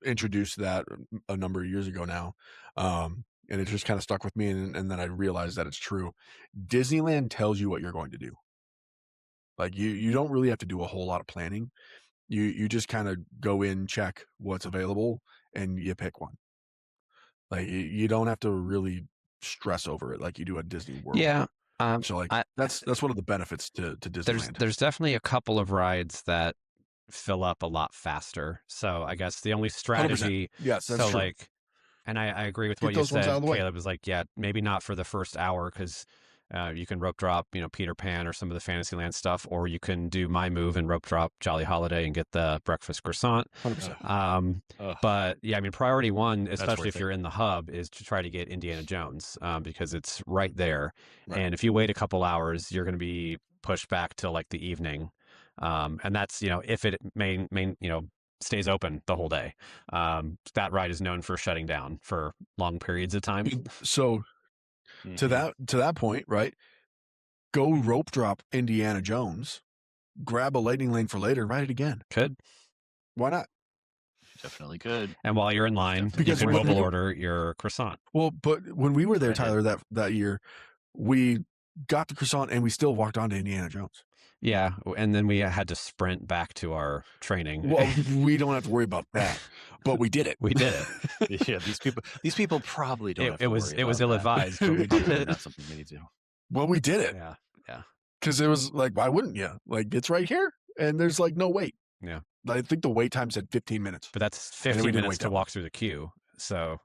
introduced that a number of years ago now, and it just kind of stuck with me, and then I realized that it's true. Disneyland tells you what you're going to do. Like you don't really have to do a whole lot of planning. You just kind of go in, check what's available, and you pick one. Like you don't have to really stress over it like you do at Disney World. Yeah. So like that's one of the benefits to Disneyland. There's definitely a couple of rides that fill up a lot faster. So I guess the only strategy. 100%. Yes, that's true. Like, and I agree with what you said, Caleb. Is like, yeah, maybe not for the first hour, because you can rope drop, Peter Pan or some of the Fantasyland stuff, or you can do my move and rope drop Jolly Holiday and get the breakfast croissant. 100%. But yeah, I mean, priority one, especially if you're in the hub, is to try to get Indiana Jones, because it's right there. Right. And if you wait a couple hours, you're going to be pushed back till like the evening. And that's, if it stays open the whole day. That ride is known for shutting down for long periods of time. So to that point, right? Go rope drop Indiana Jones, grab a Lightning Lane for later, and ride it again. Could. Why not? Definitely could. And while you're in line, because you can mobile order your croissant. Well, but when we were there, Tyler, that year, we got the croissant and we still walked on to Indiana Jones. Yeah, and then we had to sprint back to our training. Well, we don't have to worry about that, but we did it. We did it. Yeah, these people probably don't. Have to worry it was ill advised, but we did it. Not something we need to. Well, we did it. Yeah. Because it was like, why wouldn't you? Like, it's right here, and there's like no wait. Yeah, I think the wait time said 15 minutes, but that's 15 minutes to walk through the queue. So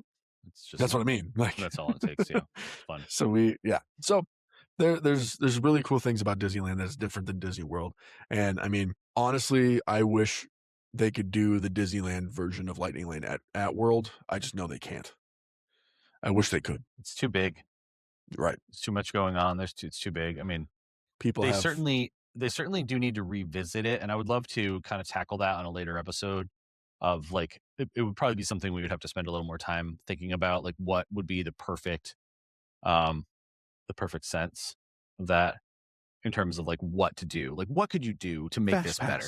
that's what I mean. Like that's all it takes. Yeah, fun. So there's really cool things about Disneyland that's different than Disney World. And I mean, honestly, I wish they could do the Disneyland version of Lightning Lane at World. I just know they can't. I wish they could. It's too big. Right. It's too much going on. It's too big. I mean, they certainly do need to revisit it. And I would love to kind of tackle that on a later episode of like, it would probably be something we would have to spend a little more time thinking about, like what would be the perfect sense of that in terms of like what to do, like what could you do to make this better?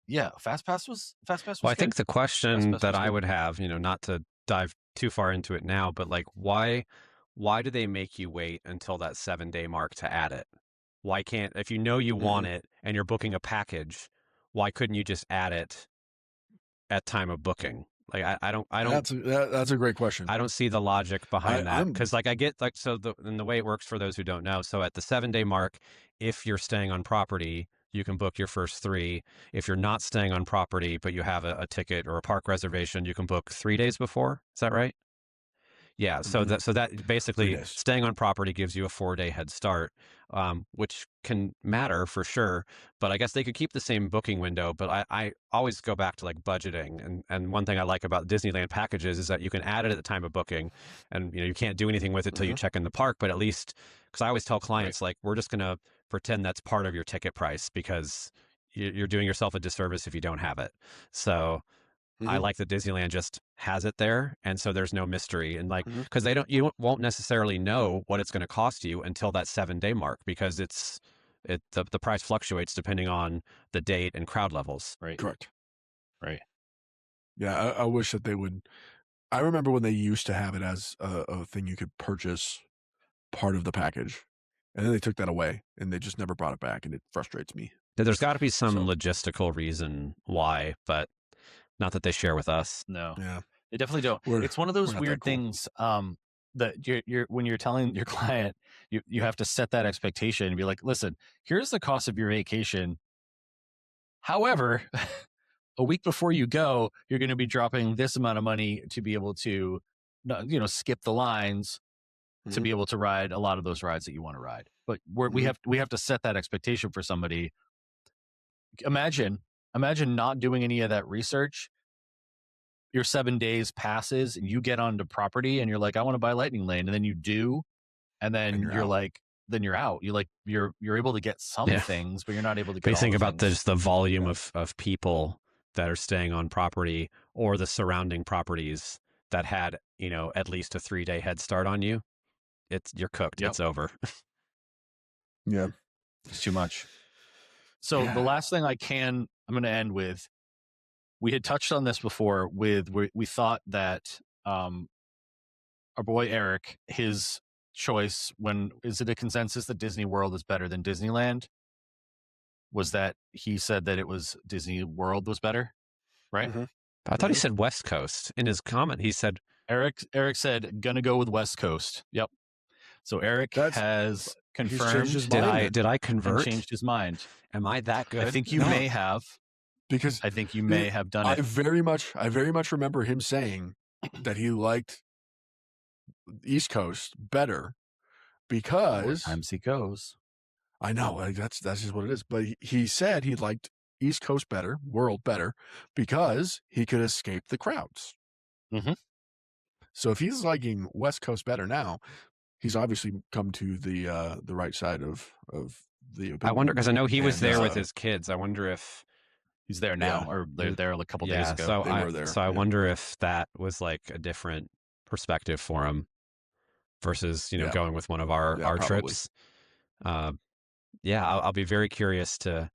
Yeah, Fast Pass was well, I think the question that I would have, not to dive too far into it now, but like why do they make you wait until that 7-day mark to add it? Why can't, if you want it and you're booking a package, why couldn't you just add it at time of booking? Like I don't. That's a great question. I don't see the logic behind that, because like I get like, so the way it works for those who don't know. So at the 7-day mark, if you're staying on property, you can book your first 3. If you're not staying on property but you have a ticket or a park reservation, you can book 3 days before. Is that right? Yeah. So that basically staying on property gives you a 4-day head start, which can matter for sure. But I guess they could keep the same booking window. But I always go back to like budgeting. And one thing I like about Disneyland packages is that you can add it at the time of booking, and you can't do anything with it till you check in the park. But at least, because I always tell clients, like, we're just going to pretend that's part of your ticket price, because you're doing yourself a disservice if you don't have it. So I like that Disneyland just has it there, and so there's no mystery, and like, because you won't necessarily know what it's going to cost you until that 7-day mark, because the price fluctuates depending on the date and crowd levels. Right. Correct. Right. Yeah, I wish that they would. I remember when they used to have it as a thing you could purchase part of the package, and then they took that away, and they just never brought it back, and it frustrates me. There's got to be some logistical reason why, but not that they share with us. No. Yeah. They definitely don't. It's one of those weird things that you're when you're telling your client, you have to set that expectation and be like, listen, here's the cost of your vacation. However, a week before you go, you're going to be dropping this amount of money to be able to, skip the lines to be able to ride a lot of those rides that you want to ride. But we have to set that expectation for somebody. Imagine not doing any of that research. Your 7 days passes and you get onto property and you're like, I want to buy Lightning Lane. And then you do. And then you're like, then you're out. You're able to get some things, but you're not able to get But you all think the about things. the volume of people that are staying on property or the surrounding properties that had, at least a 3-day head start on you. You're cooked. Yep. It's over. Yeah. It's too much. So the last thing I'm going to end with, we had touched on this before we thought that our boy Eric, his choice, is it a consensus that Disney World is better than Disneyland? Was that he said that it was Disney World was better, right? Mm-hmm. I thought he said West Coast in his comment. He said Eric said gonna go with West Coast. Yep. So Eric has confirmed. Did I convert? Changed his mind. Am I that good? I think you may have, because I think you may have done it. I very much remember him saying that he liked East Coast better because More times he goes. I know, like, that's just what it is. But he said he liked East Coast World better, because he could escape the crowds. Mm-hmm. So if he's liking West Coast better now, he's obviously come to the right side of the opinion. I wonder, because I know he was there with his kids. I wonder if he's there now, or they're there a couple days ago. So they were there. So I wonder if that was like a different perspective for him versus going with one of our trips. I'll be very curious to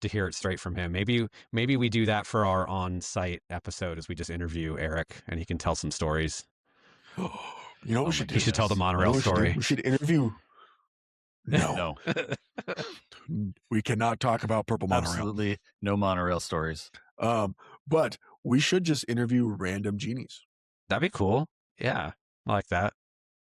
hear it straight from him. Maybe we do that for our on-site episode, as we just interview Eric and he can tell some stories. You know what we should do? He should tell the monorail story. We should interview. No. We cannot talk about Purple Monorail. Absolutely no monorail stories. But we should just interview random genies. That'd be cool. Yeah, I like that.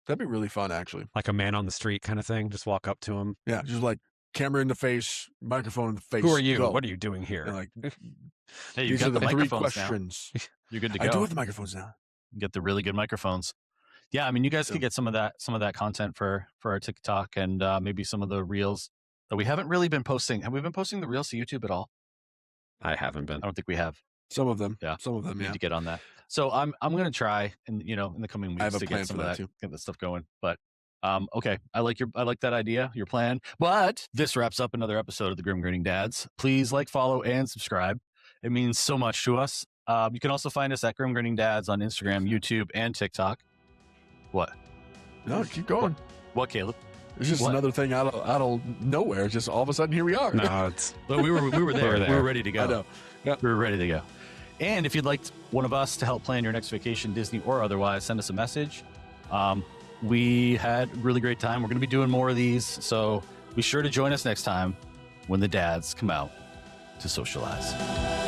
That'd be really fun, actually. Like a man on the street kind of thing. Just walk up to him. Yeah, just like camera in the face, microphone in the face. Who are you? Go. What are you doing here? And like, Hey, you these got are the the 3 microphones questions. now. You're good to go. I do have the microphones now. You get the really good microphones. Yeah, I mean, you guys could get some of that content for our TikTok and maybe some of the reels that we haven't really been posting. Have we been posting the reels to YouTube at all? I haven't been. I don't think we have. Some of them. Yeah. Some of them. We Yeah. need to get on that. So I'm going to try, and in the coming weeks to get some of that, get that stuff going. But okay, I like that idea, your plan. But this wraps up another episode of the Grim Grinning Dads. Please follow, and subscribe. It means so much to us. You can also find us at Grim Grinning Dads on Instagram, YouTube, and TikTok. What? No, keep going. What, Caleb? It's just another thing out of nowhere. It's just all of a sudden here we are. No, it's well, we were there. We were ready to go. I know. Yep. We were ready to go. And if you'd like one of us to help plan your next vacation, Disney or otherwise, send us a message. We had a really great time. We're going to be doing more of these, so be sure to join us next time when the dads come out to socialize.